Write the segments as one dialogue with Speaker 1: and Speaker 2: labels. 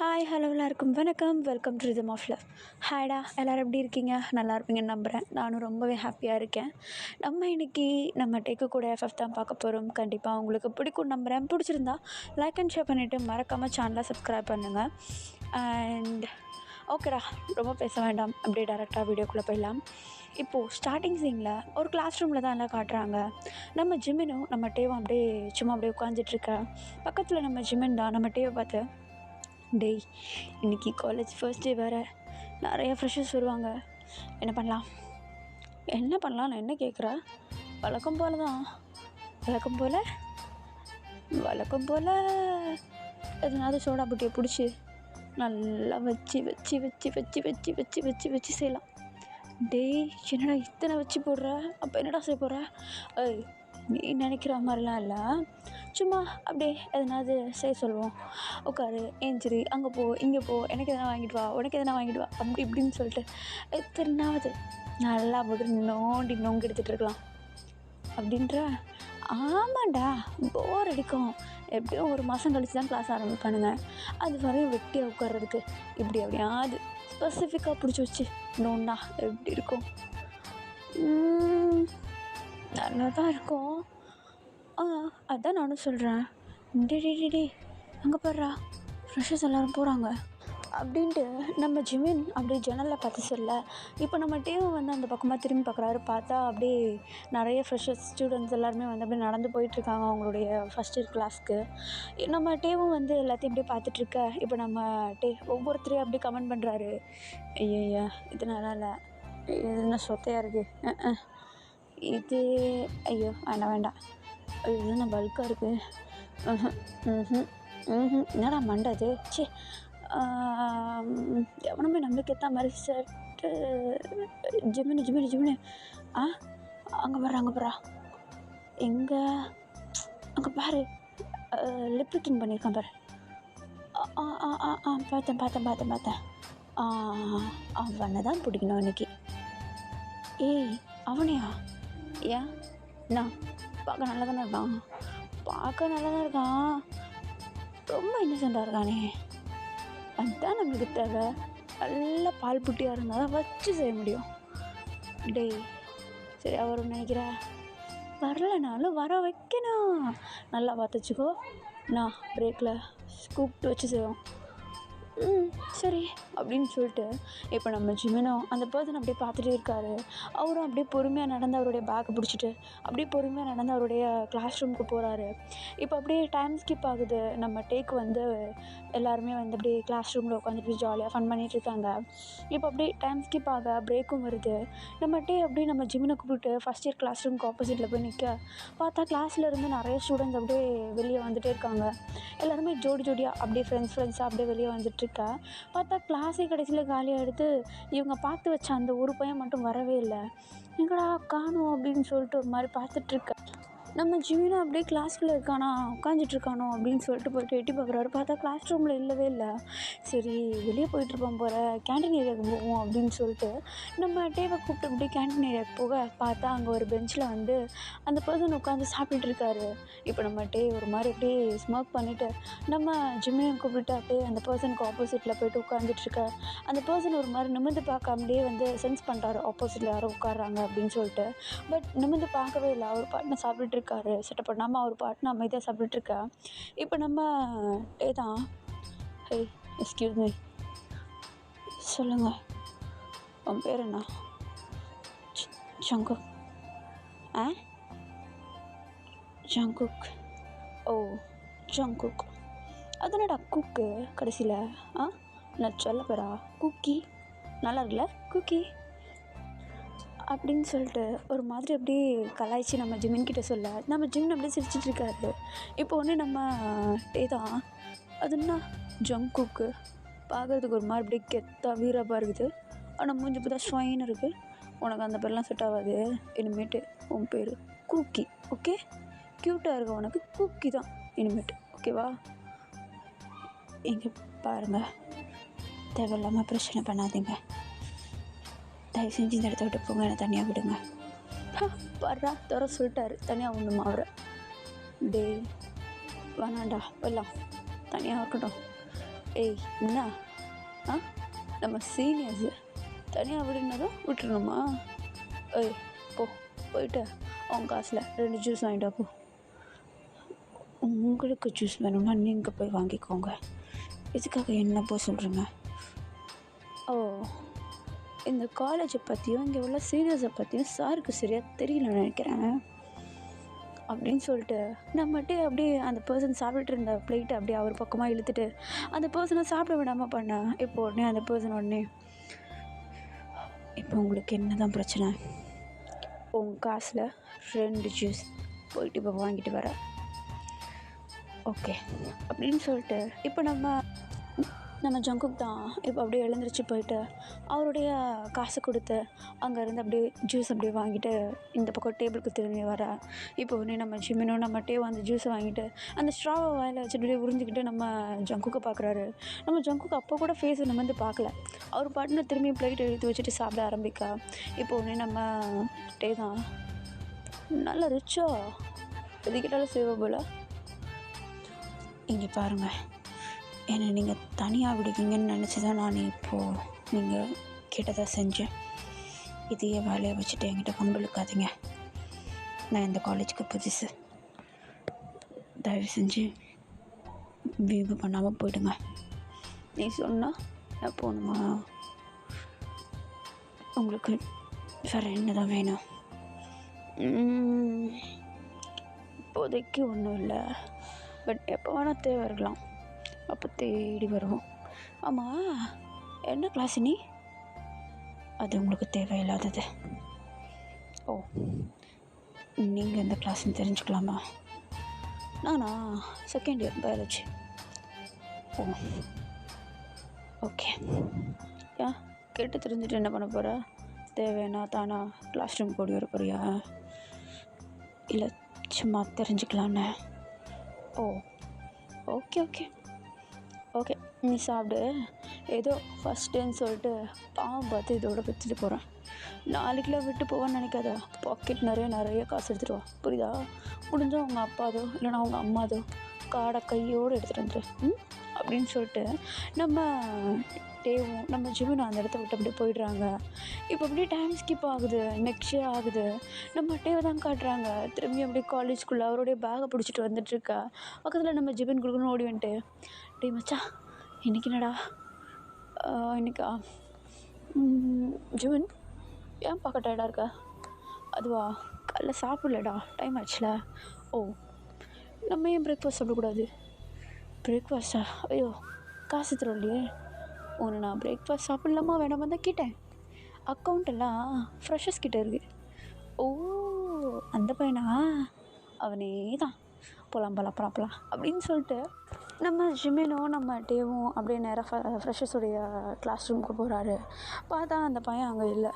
Speaker 1: Hi hello எல்லாருக்கும் வணக்கம். Welcome to rhythm of love. ஹாய்டா, எல்லோரும் எப்படி இருக்கீங்க? நல்லா இருப்பீங்கன்னு நம்புகிறேன். நானும் ரொம்பவே ஹாப்பியாக இருக்கேன். நம்ம இன்றைக்கி நம்ம டேக்கு கூட எஃப்எஃப் தான் பார்க்க போகிறோம். கண்டிப்பாக உங்களுக்கு பிடிக்கும் நம்புகிறேன். பிடிச்சிருந்தா லைக் அண்ட் ஷேர் பண்ணிவிட்டு மறக்காமல் சேனலை சப்ஸ்கிரைப் பண்ணுங்கள். அண்ட் ஓகேடா, ரொம்ப பேச வேண்டாம், அப்படியே டேரெக்டாக வீடியோக்குள்ளே போயிடலாம். இப்போது ஸ்டார்டிங் சீனில் ஒரு கிளாஸ் ரூமில் தான் எல்லாம் காட்டுறாங்க. நம்ம ஜிமினும் நம்ம டேவும் அப்படியே சும்மா அப்படியே உட்காந்துட்ருக்கேன். பக்கத்தில் நம்ம ஜிமின் தான் நம்ம டேவை பார்த்து, டேய் இன்றைக்கி காலேஜ் ஃபர்ஸ்ட் டே வேறு, நிறைய ஃப்ரெஷர்ஸ் வருவாங்க, என்ன பண்ணலாம் நான் என்ன கேட்குறேன்? வழக்கம் போல் தான், வழக்கம் போல் எதனாவது சோடா புட்டியை பிடிச்சி நல்லா வச்சு செய்யலாம். டேய் என்னடா இத்தனை வச்சு போடுற? அப்போ என்னடா செய்ய போடுற? நீ நினைக்கிற மாதிரிலாம் இல்லை, சும்மா அப்படியே எதனாவது செய்ய சொல்லுவோம். உட்காரு, ஏஞ்சிரி, அங்கே போ, இங்கே போ, எனக்கு எதனா வாங்கிட்டு வா, உனக்கு எதனா வாங்கிட்டு வா, அப்படி இப்படின்னு சொல்லிட்டு எத்தனாவது நல்லா போட்டு நோண்டி எடுத்துகிட்ருக்கலாம் அப்படின்ற. ஆமாண்டா, போர் அடிக்கும். எப்படியும் ஒரு மாதம் கழித்து தான் கிளாஸ் ஆரம்பிப்பானுங்க. அது வரையும் வெட்டியாக உட்கார்றதுக்கு இப்படி அப்படியாவது ஸ்பெசிஃபிக்காக பிடிச்சி வச்சு நோண்டா எப்படி இருக்கும்? நல்லா தான் இருக்கும். அதான் நானும் சொல்கிறேன், டே அங்கே பாடுறா, ஃப்ரெஷர்ஸ் எல்லோரும் போகிறாங்க அப்படின்ட்டு நம்ம ஜிமின் அப்படியே ஜன்னலில் பார்த்து சொல்ல. இப்போ நம்ம டேவும் வந்து அந்த பக்கமாக திரும்பி பார்க்குறாரு. பார்த்தா அப்படியே நிறைய ஃப்ரெஷர்ஸ் ஸ்டூடெண்ட்ஸ் எல்லாருமே வந்து அப்படியே நடந்து போயிட்டுருக்காங்க அவங்களுடைய ஃபஸ்ட் இயர் கிளாஸ்க்கு. நம்ம டேவும் வந்து எல்லாத்தையும் அப்படியே பார்த்துட்ருக்க. இப்போ நம்ம டே ஒவ்வொருத்தரையும் அப்படியே கமெண்ட் பண்ணுறாரு. ஐயா இது நல்லா இல்லை, இது என்ன சொத்தையாக இருக்குது, இது ஐயோ வேண்டாம், இது என்ன பல்காக இருக்குது, என்னடா மண்டது, சே எவனுமே நம்மளுக்கு ஏற்ற மாதிரி ஷர்ட்டு. ஜிமினு அங்கே பாரு எங்கே, அங்கே பாரு லிப்டின் பண்ணியிருக்கான் பாரு. பார்த்தேன். அவனை தான் பிடிக்கணும் இன்னைக்கு. ஏய் அவனையா? ஏன் என்ன பார்க்க நல்லா தானே இருக்கான், ரொம்ப இன்னசென்ட்டாக இருக்கானே. அதுதான் நம்மளுக்கு தேவை. நல்ல பால் புட்டியாக இருந்தால் தான் வச்சு செய்ய முடியும். டேய் சரி, வரும்னு நினைக்கிறா? வரலைனாலும் வர வைக்கணும். நல்லா பார்த்துச்சிக்கோ, நான் பிரேக்கில் கூப்பிட்டு வச்சு செய்வோம். சரி அப்படின்னு சொல்லிட்டு இப்போ நம்ம ஜிமினும் அந்த பர்சன் அப்படியே பார்த்துட்டே இருக்காரு. அவரும் அப்படியே பொறுமையாக நடந்து அவருடைய பேக்கை பிடிச்சிட்டு அப்படியே பொறுமையாக நடந்து அவருடைய கிளாஸ் ரூமுக்கு போகிறாரு. இப்போ அப்படியே டைம் ஸ்கிப் ஆகுது. நம்ம டேக் வந்து எல்லாருமே வந்து அப்படியே கிளாஸ் ரூமில் உட்காந்துட்டு ஜாலியாக ஃபன் பண்ணிகிட்டு இருக்காங்க. இப்போ அப்படியே டைம் ஸ்கிப் ஆக பிரேக்கும் வருது. நம்ம டே அப்படியே நம்ம ஜிமினை கூப்பிட்டு ஃபஸ்ட் இயர் கிளாஸ் ரூமுக்கு ஆப்போசிட்டில் போய் நிற்க. பார்த்தா கிளாஸில் இருந்து நிறைய ஸ்டூடெண்ட்ஸ் அப்படியே வெளியே வந்துகிட்டே இருக்காங்க. எல்லாருமே ஜோடியாக அப்படியே ஃப்ரெண்ட்ஸாக அப்படியே வெளியே வந்துட்டுருக்கா. பார்த்தா கிளாஸே கடைசியில் காலியாக எடுத்து இவங்க பார்த்து வச்ச அந்த ஒரு பையன் மட்டும் வரவே இல்லை. எங்கடா காணோம் அப்படின்னு சொல்லிட்டு ஒரு மாதிரி பார்த்துட்ருக்க. நம்ம ஜிமினும் அப்படியே கிளாஸ்க்குள்ளே இருக்கானா, உட்காந்துட்ருக்கானோ அப்படின்னு சொல்லிட்டு போய்ட்டு எட்டி பார்க்குறாரு. பார்த்தா கிளாஸ் ரூமில் இல்லவே இல்லை. சரி வெளியே போயிட்டுருப்போம் போகிற, கேன்டீன் ஏரியாவுக்கு போவோம் அப்படின்னு சொல்லிட்டு நம்ம டேவை கூப்பிட்டு அப்படியே கேன்டீன் ஏரியாவுக்கு போக பார்த்தா அங்கே ஒரு பெஞ்சில் வந்து அந்த பர்சன் உட்காந்து சாப்பிட்டுட்டு இருக்காரு. இப்போ நம்ம டே ஒரு மாதிரி அப்படியே ஸ்மோக் பண்ணிவிட்டு நம்ம ஜிமினையும் கூப்பிட்டு அப்படியே அந்த பர்சனுக்கு ஆப்போசிட்டில் போய்ட்டு உட்காந்துட்ருக்க. அந்த பர்சன் ஒரு மாதிரி நிமிர்ந்து பார்க்காமலே வந்து சென்ஸ் பண்ணுறாரு ஆப்போசிட்டில் யாரும் உட்காடுறாங்க அப்படின்னு சொல்லிட்டு. பட் நிமிர்ந்து பார்க்கவே இல்லை. அவர் பாட்டுன்னு சாப்பிட்டுட்டு இருக்காரு. செட்டப் பண்ணாமல் அவர் பாட்டுன்னு அமைதியாக சாப்பிட்டுட்ருக்கா. இப்போ நம்ம டே தான், ஹே எக்ஸ்கியூஸ் மீ, சொல்லுங்கள் உன் பேர் என்ன? ஜங்குக். ஜங்குக். ஓ ஜங்குக். அதனடா குக்கு கடைசியில் நான் சொல்ல போகிறா குக்கி, நல்லா இருக்குல்ல குக்கி அப்படின்னு சொல்லிட்டு ஒரு மாதிரி அப்படியே கலாய்ச்சி நம்ம ஜிமின்கிட்ட சொல்ல, நம்ம ஜிமின் அப்படியே சிரிச்சிட்ருக்காரு. இப்போ ஒன்று நம்ம டே தான், அது என்ன ஜங்குக்கு பார்க்குறதுக்கு ஒரு மாதிரி அப்படியே கெத்தாக வீரப்பாக இருக்குது. ஆனால் மூஞ்சி பார்த்தா ஸ்வைன்னு இருக்குது. உனக்கு அந்த பேர்லாம் செட் ஆகாது. இனிமேட்டு உன் பேர் குக்கி, ஓகே? க்யூட்டாக இருக்க உனக்கு குக்கி தான் இனிமேட்டு, ஓகேவா? இங்கே பாருங்கள், தேவையில்லாமல் பிரச்சனை பண்ணாதீங்க. தயவு செஞ்சு இந்த இடத்த விட்டு போங்க, என்னை தனியாக விடுங்க. பாடுறா தர சொல்லிட்டாரு, தனியாக ஒன்றுமா அவரை. டே வேணாண்டா, எல்லாம் தனியாக இருக்கட்டும். ஏய் என்ன ஆ நம்ம சீனியர்ஸு தனியாக விடுனதும் விட்டுருணுமா? ஏய் போ, போயிட்டு அவங்க காசில் 2 ஜூஸ் வாங்கிட்டு வா போ. உங்களுக்கு ஜூஸ் வேணும்னா நீங்கள் போய் வாங்கிக்கோங்க. இதுக்காக என்ன போய் சொல்கிறீங்க? ஓ, இந்த காலேஜை பற்றியும் இங்கே உள்ள சீனியர்ஸை பற்றியும் சாருக்கு சரியாக தெரியலன்னு நினைக்கிறேன் அப்படின்னு சொல்லிட்டு நம்மகிட்டே அப்படியே அந்த பர்சன் சாப்பிட்டுட்டு இருந்த பிளேட்டை அப்படியே அவர் பக்கமாக இழுத்துட்டு அந்த பர்சனை சாப்பிட விடாமல் பண்ணேன். இப்போ உடனே அந்த பர்சன் உடனே, இப்போ உங்களுக்கு என்ன தான் பிரச்சனை? உங்கள் காசில் 2 ஜூஸ் போயிட்டு இப்போ வாங்கிட்டு வர. ஓகே அப்படின்னு சொல்லிட்டு இப்போ நம்ம ஜங்குக் தான் இப்போ அப்படியே எழுந்திரிச்சு போயிட்டு அவருடைய காசை கொடுத்து அங்கேருந்து அப்படியே ஜூஸ் அப்படியே வாங்கிட்டு இந்த பக்கம் டேபிளுக்கு திரும்பி வர. இப்போ உடனே நம்ம ஜிமினும் நம்ம டேவும் அந்த ஜூஸை வாங்கிட்டு அந்த ஸ்ட்ராவை வாயில் வச்சுட்டு அப்படியே உறிஞ்சிக்கிட்டு நம்ம ஜங்குக்கை பார்க்குறாரு. நம்ம ஜங்குக்கு அப்போ கூட ஃபேஸ் நம்ம வந்து பார்க்கல. அவர் பாட்டுன்னு திரும்பி பிளேட் எடுத்து வச்சுட்டு சாப்பிட ஆரம்பிக்கா. இப்போ உடனே நம்ம டே தான், நல்லா ரிச்சா எதுக்கிட்டாலும் சேவ போல். இங்கே பாருங்கள், என்னை நீங்கள் தனியாக விடுவீங்கன்னு நினச்சி தான் நான் இப்போது நீங்கள் கேட்டதாக செஞ்சேன். இதையே வேலையை வச்சுட்டு என்கிட்ட கம்பளுக்காதீங்க. நான் இந்த காலேஜுக்கு புதுசு. தயவு செஞ்சு வீம்பு பண்ணாமல் போயிடுங்க. நீ சொன்னால் நான் போகணுமா? உங்களுக்கு வேறு என்ன தான் வேணும்? இப்போதைக்கு ஒன்றும் இல்லை, பட் எப்போ வேணால் தேவை இருக்கலாம், அப்போ தேடி வருவோம். ஆமாம், என்ன கிளாஸ் நீ? அது உங்களுக்கு தேவையில்லாதது. ஓ, நீங்கள் எந்த கிளாஸ்ன்னு தெரிஞ்சுக்கலாமா? நானா செகண்ட் இயர் பயாலஜி. ஓ ஓகே. ஏன் கேட்டு தெரிஞ்சுட்டு என்ன பண்ண போகிற? தேவைன்னா தானா கிளாஸ் ரூம் கூடி வர போறியா? இல்லை சும்மா தெரிஞ்சுக்கலான்னு. ஓ ஓகே ஓகே ஓகே, நீ சாப்பிடு. ஏதோ ஃபஸ்ட் டேன்னு சொல்லிட்டு பாவம் பார்த்து இதோட வச்சுட்டு போகிறேன். நாளைக்குலாம் விட்டு போவேன்னு நினைக்காத. பாக்கெட் நிறைய காசு எடுத்துகிட்டு வா, புரியுதா? முடிஞ்சால் அவங்க அப்பாதோ இல்லைனா அவங்க அம்மாதோ காடை கையோடு எடுத்துகிட்டு வந்துடு அப்படின்னு சொல்லிட்டு நம்ம டேவும் நம்ம ஜிமினும் அந்த இடத்த விட்டு அப்படியே போயிடுறாங்க. இப்போ அப்படியே டைம் ஸ்கிப் ஆகுது, நெக்ஸ்ட் டே ஆகுது. நம்ம டேவை தான் காட்டுறாங்க. திரும்பி அப்படியே காலேஜ்குள்ளே அவருடைய பேகை பிடிச்சிட்டு வந்துட்டுருக்கா. பக்கத்தில் நம்ம ஜிமின் கொடுக்கணும்னு ஓடி வந்துட்டு, டே மச்சான் இன்றைக்கி என்னடா? இன்னைக்கா? ஜிமின் ஏன் பார்க்க டயர்டாக இருக்கா? அதுவா, காலைல சாப்பிடலடா, டைம் ஆச்சுல. ஓ, நம்ம ஏன் பிரேக்ஃபாஸ்ட் சாப்பிடக்கூடாது? பிரேக்ஃபாஸ்ட்டா? ஐயோ காசு தரலையே. ஒன்று நான் பிரேக்ஃபாஸ்ட் சாப்பிட்லாமா வேணாமா தான் கேட்டேன். அக்கௌண்ட்டெல்லாம் ஃப்ரெஷர்ஸ் கிட்டே இருக்குது. ஓ, அந்த பையனா? அவனே தான். போகலாம் அப்படின்னு சொல்லிட்டு நம்ம ஜிமினும் நம்ம டேவும் அப்படியே நேராக ஃப்ரெஷர்ஸுடைய கிளாஸ் ரூமுக்கு போகிறாரு. பார்த்தா அந்த பையன் அங்கே இல்லை.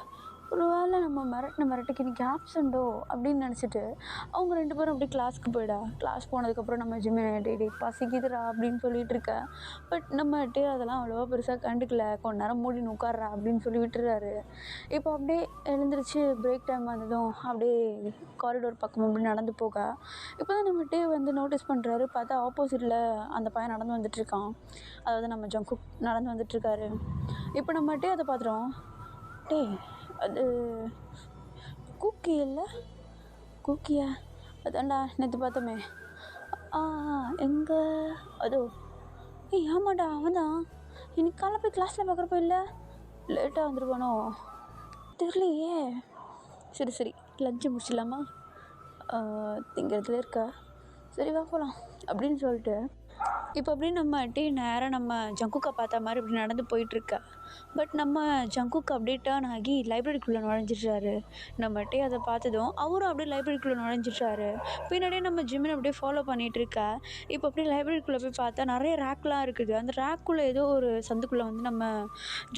Speaker 1: ஒரு வேளை நம்ம மிரட்டுக்கு இன்றைக்கி ஆப்சண்டோ அப்படின்னு நினச்சிட்டு அவங்க 2 பேரும் அப்படி கிளாஸ்க்கு போயிடா. கிளாஸ் போனதுக்கப்புறம் நம்ம ஜிமின் டே பசிக்குதுரா அப்படின்னு சொல்லிகிட்டு இருக்கேன். பட் நம்ம டே அதெல்லாம் அவ்வளோவா பெருசாக கண்டுக்கல. கொஞ்ச நேரம் மூடின்னு உட்கார்றா அப்படின்னு சொல்லி விட்டுறாரு. இப்போ அப்படியே எழுந்திரிச்சு பிரேக் டைம் வந்ததும் அப்படியே காரிடோர் பக்கம் அப்படி நடந்து போக இப்போ தான் நம்ம டே வந்து நோட்டீஸ் பண்ணுறாரு. பார்த்தா ஆப்போசிட்டில் அந்த பையன் நடந்து வந்துட்டுருக்கான். அதாவது நம்ம ஜங்குக் நடந்து வந்துட்டுருக்காரு. இப்போ நம்ம டே அதை பார்த்துட்டோம். டே அது கூக்கி இல்லை? கூக்கியா? அதான்டா நேற்று பார்த்தோமே. எங்கே? அதோ ஏய் ஆமாண்டா, அவன் தான். இன்னைக்கு காலைல போய் கிளாஸில் பார்க்குறப்போ இல்லை, லேட்டாக வந்துடுவானோ தெரியலையே. சரி லஞ்சு முடிச்சிடலாமா? திங்கிறதுல இருக்கா? சரி வா போகலாம் அப்படின்னு சொல்லிட்டு இப்போ அப்படியே நம்ம டே நேராக நம்ம ஜங்குக்கை பார்த்த மாதிரி இப்படி நடந்து போயிட்டுருக்கா. பட் நம்ம ஜங்குக்கு அப்படியே டேர்ன் ஆகி லைப்ரரிக்குள்ளே நுழைஞ்சிட்றாரு. நம்ம டே அதை பார்த்ததும் அவரும் அப்படியே லைப்ரரிக்குள்ளே நுழைஞ்சிட்றாரு. பின்னாடியே நம்ம ஜிமின் அப்படியே ஃபாலோ பண்ணிகிட்ருக்கா. இப்போ அப்படியே லைப்ரரிக்குள்ளே போய் பார்த்தா நிறைய ரேக்லாம் இருக்குது. அந்த ரேக்குள்ளே ஏதோ ஒரு சந்துக்குள்ளே வந்து நம்ம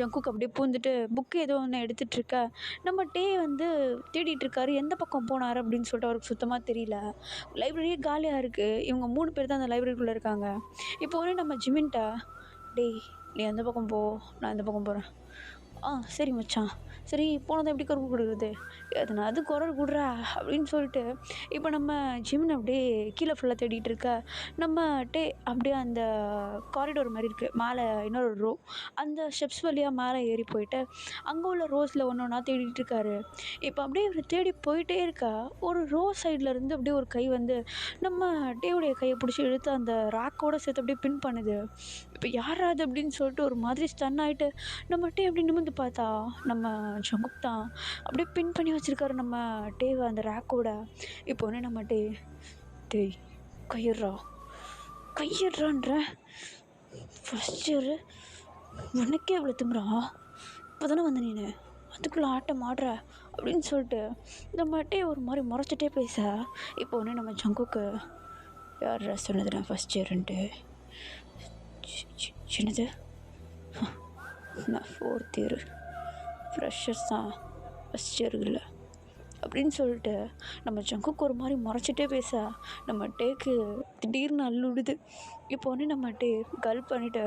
Speaker 1: ஜங்குக்கு அப்படியே பூந்துட்டு புக்கு ஏதோ ஒன்று எடுத்துகிட்ருக்கா. நம்ம டே வந்து தேடிட்டுருக்காரு, எந்த பக்கம் போனார் அப்படின்னு சொல்லிட்டு அவருக்கு சுத்தமாக தெரியல. லைப்ரரியே காலியாக இருக்குது. இவங்க 3 பேர் தான் அந்த லைப்ரரிக்குள்ளே இருக்காங்க. இப்போ வந்து நம்ம ஜிமின்ட்ட, டேய் நீ எந்த பக்கம் போ, நான் இந்த பக்கம் போகிறேன். சரி மச்சான். சரி போனதும் எப்படி குரல் கொடுக்குறது? எதனாவது குரல் குட்றா அப்படின்னு சொல்லிட்டு, இப்போ நம்ம ஜிம்ன அப்படியே கீழே ஃபுல்லா தேடிட்டு இருக்க, நம்மட்டே அப்படியே அந்த காரிடோர் மாரி இருக்கு. மேலே இன்னொரு ரோ. அந்த ஸ்டெப்ஸ் வழியா மேலே ஏறி போயிட்டு, அங்கே உள்ள ரோஸில் ஒண்ணு ஒண்ணா தேடிட்டு இருக்காரு. இப்போ அப்படியே இவரு தேடி போயிட்டே இருக்கா, ஒரு ரோ சைட்ல இருந்து அப்படியே ஒரு கை வந்து நம்ம டேவுடைய கைய புடிச்சு இழுத்து அந்த ராக்கோட சேர்த்து அப்படியே பின் பண்ணுது. இப்ப யார்ரா அது அப்படின்னு சொல்லிட்டு ஒரு மாதிரி ஸ்டன் ஆயிட்டு, நம்ம டே அப்படி நிமிர்ந்து பார்த்தா, நம்ம ஜங்குக் தான். அப்படியே பின் பண்ணி வச்சிருக்காரு நம்ம டேவ அந்த ரேக்கோட. இப்போ உடனே நம்ம "டேய் கையெட்றா, கையெட்றான்றேன். ஃபர்ஸ்ட் இயரு உனக்கே இவ்வளோ திமிரா? இப்போ தானே வந்த நீனு, அதுக்குள்ள ஆட்டம் ஆடுற" அப்படின்னு சொல்லிட்டு நம்ம டே ஒரு மாதிரி முறைச்சிட்டே பேச, இப்போ உடனே நம்ம ஜங்குக்கு, "யார்ரா சொன்னது நான் ஃபர்ஸ்ட் இயருன்ட்டு? என்னது? நான் ஃபோர்த் இயரு, ஃப்ரெஷர்ஸ் தான், ஃபஸ்ட் இயர் இல்லை" அப்படின்னு சொல்லிட்டு நம்ம ஜங்குக்கு ஒரு மாதிரி முறைச்சிட்டே பேச, நம்ம டேக்கு திடீர்னு அள்ளுடுது. இப்போ உடனே நம்ம டே கல் பண்ணிட்டு,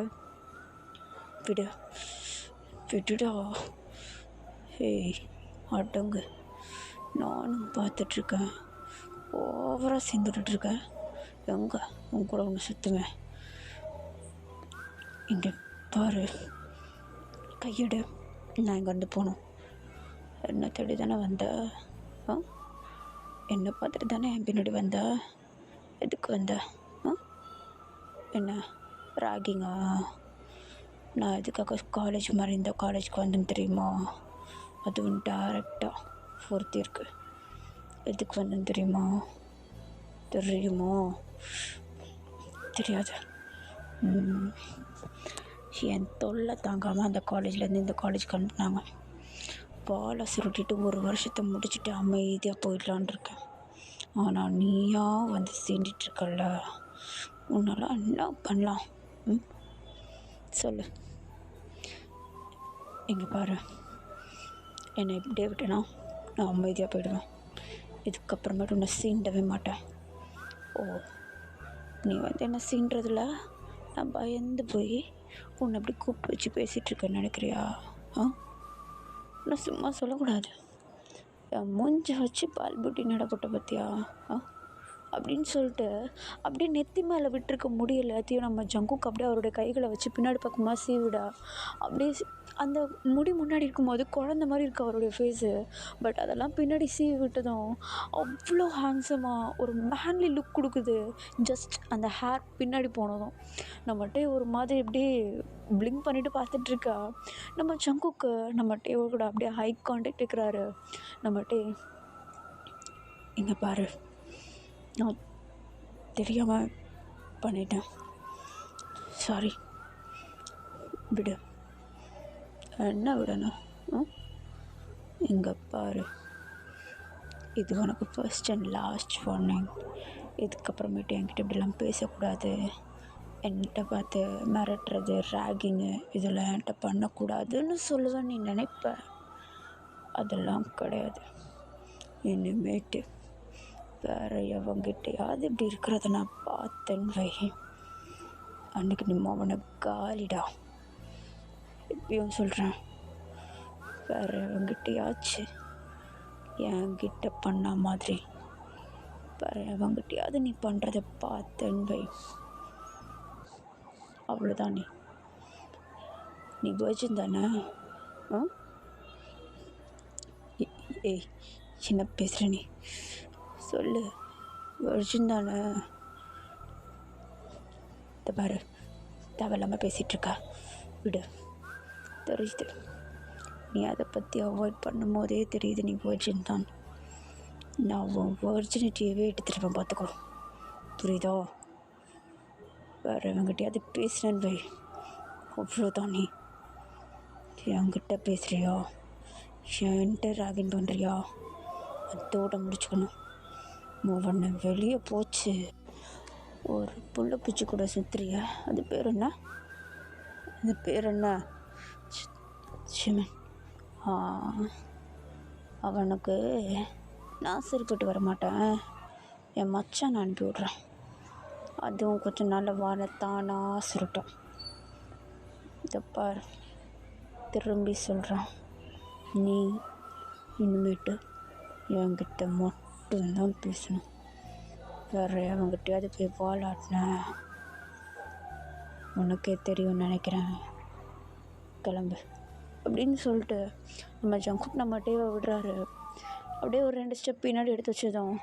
Speaker 1: "விடு, விடுடா, ஏய் அடங்கு, நானும் பார்த்துட்ருக்கேன், ஓவராக சேர்ந்துட்டுருக்கேன், எங்கே உன் கூட ஒன்று சுற்றுங்க, இங்கே பாரு, கையெடு, நான் இங்கேருந்து போகணும். என்ன தேடி தானே வந்த? என்னை பார்த்துட்டு தானே என் பின்னாடி வந்த? எதுக்கு வந்த? என்ன ராகிங்கா? நான் எதுக்காக காலேஜ் மாதிரி இந்த காலேஜ்க்கு வந்தேன்னு தெரியுமா? அதுவும் டேரெக்டாக ஃபோர்த் இயருக்கு எதுக்கு வந்தேன்னு தெரியுமா? தெரியுமோ? தெரியாது. என் தொல்லை தாங்காமல் அந்த காலேஜ்லேருந்து இந்த காலேஜ்க்கு அனுப்புனாங்க. பாலை சுருட்டிட்டு ஒரு வருஷத்தை முடிச்சுட்டு அமைதியாக போயிடலான் இருக்கேன். ஆனால் நீயா வந்து சீண்டிகிட்ருக்கல்ல, உன்னால் என்ன பண்ணலாம்? சொல்லு. இங்கே பாரு, என்னை இப்படியே விட்டேனா நான் அமைதியாக போயிடுவேன். இதுக்கப்புறமேட்டு உன்னை சீண்டவே மாட்டேன். ஓ, நீ வந்து என்ன சீன்றதில்ல, நான் பயந்து போய் உன்னை அப்படி கூப்பிட்டு வச்சு பேசிகிட்ருக்கேன்னு நினைக்கிறியா? நான் சும்மா சொல்லக்கூடாது. என் மூஞ்ச வச்சு பால் பூட்டி நடப்பட்ட பார்த்தியா? அப்படின்னு சொல்லிட்டு அப்படியே நெத்தி மேலே விட்டுருக்க முடி எல்லாத்தையும் நம்ம ஜங்குக்கு அப்படியே அவருடைய கைகளை வச்சு பின்னாடி பக்கமாக சீவிடா. அப்படியே அந்த முடி முன்னாடி இருக்கும்போது குழந்த மாதிரி இருக்குது அவருடைய ஃபேஸு. பட் அதெல்லாம் பின்னாடி சீவி விட்டதும் அவ்வளோ ஹேண்ட்ஸமாக ஒரு மேன்லி லுக் கொடுக்குது. ஜஸ்ட் அந்த ஹேர் பின்னாடி போனதும் நம்மகிட்டே ஒரு மாதிரி அப்படியே பிளிங்க் பண்ணிவிட்டு பார்த்துட்ருக்கா. நம்ம ஜங்குக்கு நம்ம டேவோ கூட அப்படியே ஹை கான்டாக்ட் இருக்கிறாரு. நம்மகிட்டே, இங்கே பாரு, நான் தெரியாமல் பண்ணிட்டேன், சாரி, விடு. என்ன விடணும்? இங்கே பாரு, இது உனக்கு ஃபர்ஸ்ட் அண்ட் லாஸ்ட் வார்னிங். இதுக்கப்புறமேட்டு என்கிட்ட இப்படிலாம் பேசக்கூடாது. என்கிட்ட பார்த்து மிரட்டுறது, ரேகிங்கு இதெல்லாம் என்கிட்ட பண்ணக்கூடாதுன்னு சொல்லுவேன் நீ நினைப்ப. அதெல்லாம் கிடையாது. இனிமேட்டு வேறு எவங்கிட்டையாவது இப்படி இருக்கிறத நான் பார்த்தேன்னு வை, அன்றைக்கி நீ அவனை காலிடா. இப்பயும் சொல்கிறேன், வேறு எவங்கிட்டையாச்சு என்கிட்ட பண்ண மாதிரி வேறு எவங்கிட்டையாவது நீ பண்ணுறத பார்த்தேன்னு வை, அவ்வளோதான். நீ வர்ஜின் தானே? ஏய், என்ன பேசுகிற நீ? சொல்லு, வர்ஜின் தானே? இதை பாரு, தேவையில்லாமல் பேசிகிட்ருக்கா, விடு. தெரியுது, நீ அதை பற்றி அவாய்ட் பண்ணும் போதே தெரியுது நீ வர்ஜின் தான். நான் உன் வர்ஜினிட்டியவே எடுத்துருப்பேன், பார்த்துக்கோ, புரியுதா? வேறு எவங்கிட்டையாவது பேசுகிறேன்னு வை, அவ்வளோதான். நீ என்கிட்ட பேசுகிறியா, என்கிட்ட ராகின் பண்ணுறியா, அதோட முடிச்சுக்கணும். உன்னை வெளியே போச்சு ஒரு புள்ள பூச்சி கூட சுற்றுறிய, அது பேர் என்ன? அது பேர் என்ன? சிமன். அவனுக்கு நான் சரிப்பட்டு வரமாட்டேன், என் மச்சான் நான் அனுப்பி விட்றேன். அதுவும் கொஞ்சம் நல்ல வாரத்தானா சுருட்டும். இதை பார், திரும்பி சொல்கிறான், நீ இனிமேட்டு என்கிட்ட மட்டும்தான் பேசணும். வேறு அவங்ககிட்டயாவது போய் வாலாட்டின உனக்கே தெரியும்னு நினைக்கிறேன். கிளம்பு அப்படின்னு சொல்லிட்டு நம்ம ஜங்குக் நம்ம டேவை விடுறாரு. அப்படியே ஒரு 2 ஸ்டெப் பின்னாடி எடுத்து வச்சதும்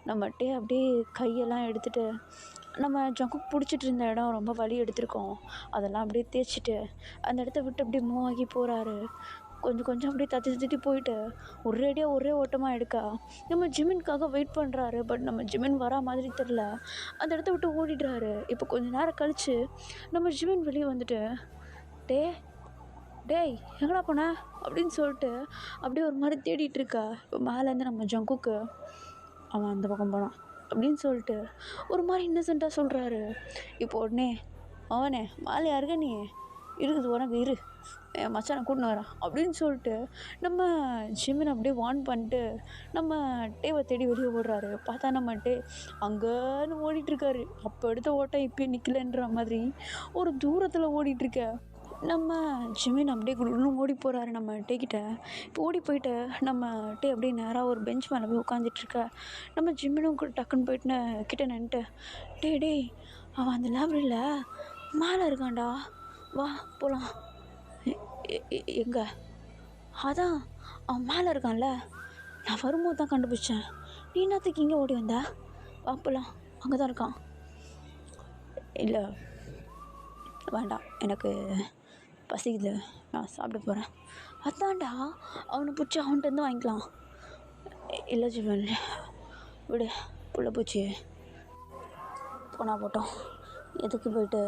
Speaker 1: நம்ம டே அப்படியே கையெல்லாம் எடுத்துகிட்டு நம்ம ஜங்குக் பிடிச்சிட்டு இருந்த இடம் ரொம்ப வலி எடுத்திருக்கோம், அதெல்லாம் அப்படியே தேய்ச்சிட்டு அந்த இடத்த விட்டு அப்படியே மூவ் ஆகி போகிறாரு. கொஞ்சம் கொஞ்சம் அப்படியே தத்தி போயிட்டு ஒரே ஓட்டமாக எடுக்கா நம்ம ஜிமின்காக வெயிட் பண்ணுறாரு. பட் நம்ம ஜிமின் வரா மாதிரி தெரில, அந்த இடத்த விட்டு ஓடிடுறாரு. இப்போ கொஞ்ச நேரம் கழித்து நம்ம ஜிமின் வெளியே வந்துட்டு, டேய் எங்கடா போன அப்படின்னு சொல்லிட்டு அப்படியே ஒரு மாதிரி தேடிட்டுருக்கா. இப்போ மேலேருந்து நம்ம ஜங்குக்கு, அவன் அந்த பக்கம் போனான் அப்படின்னு சொல்லிட்டு ஒரு மாதிரி இன்னசென்ட்டாக சொல்கிறாரு. இப்போ உடனே அவனே மேலே இருக்க நீ இருக்குது உனக்கு இரு, என் மச்சானை கூட்டின்னு வரான் அப்படின்னு சொல்லிட்டு நம்ம ஜிமின் அப்படியே வார்ன் பண்ணிட்டு நம்ம டேவை தேடி வெளியே ஓடுறாரு. பார்த்தா நம்ம டே அங்கேன்னு ஓடிட்டுருக்காரு. அப்போ எடுத்த ஓட்டம் இப்போயும் நிற்கலன்ற மாதிரி ஒரு தூரத்தில் ஓடிட்டுருக்க. நம்ம ஜிமின் அப்படியே குடுன்னு ஓடி போகிறாரு நம்ம டேக்கிட்ட. இப்போ ஓடி போயிட்டு நம்ம டே அப்படியே நேராக ஒரு பெஞ்ச் மேலே போய் உட்காந்துட்ருக்க. நம்ம ஜிமினும் டக்குன்னு போயிட்டு கிட்ட நின்ட்டு, டேய் அவன் அந்த லைப்ரரியில் மேலே இருக்கான்டா, வா போகலாம். எங்கே? அதான் அவன் மேலே இருக்கான்ல, நான் வரும்போது தான் கண்டுபிடிச்சேன். நீ என்னத்துக்கு இங்கே ஓடி வந்த? வா போகலாம், அங்கே தான் இருக்கான். இல்லை வேண்டாம், எனக்கு பசிக்குது, நான் சாப்பிட போகிறேன். அதான்டா அவனை பிடிச்சி அவன்கிட்டருந்து வாங்கிக்கலாம். இல்லை ஜிவன் விடு, புள்ள பூச்சி போனால் போட்டோம், எதுக்கு போயிட்டு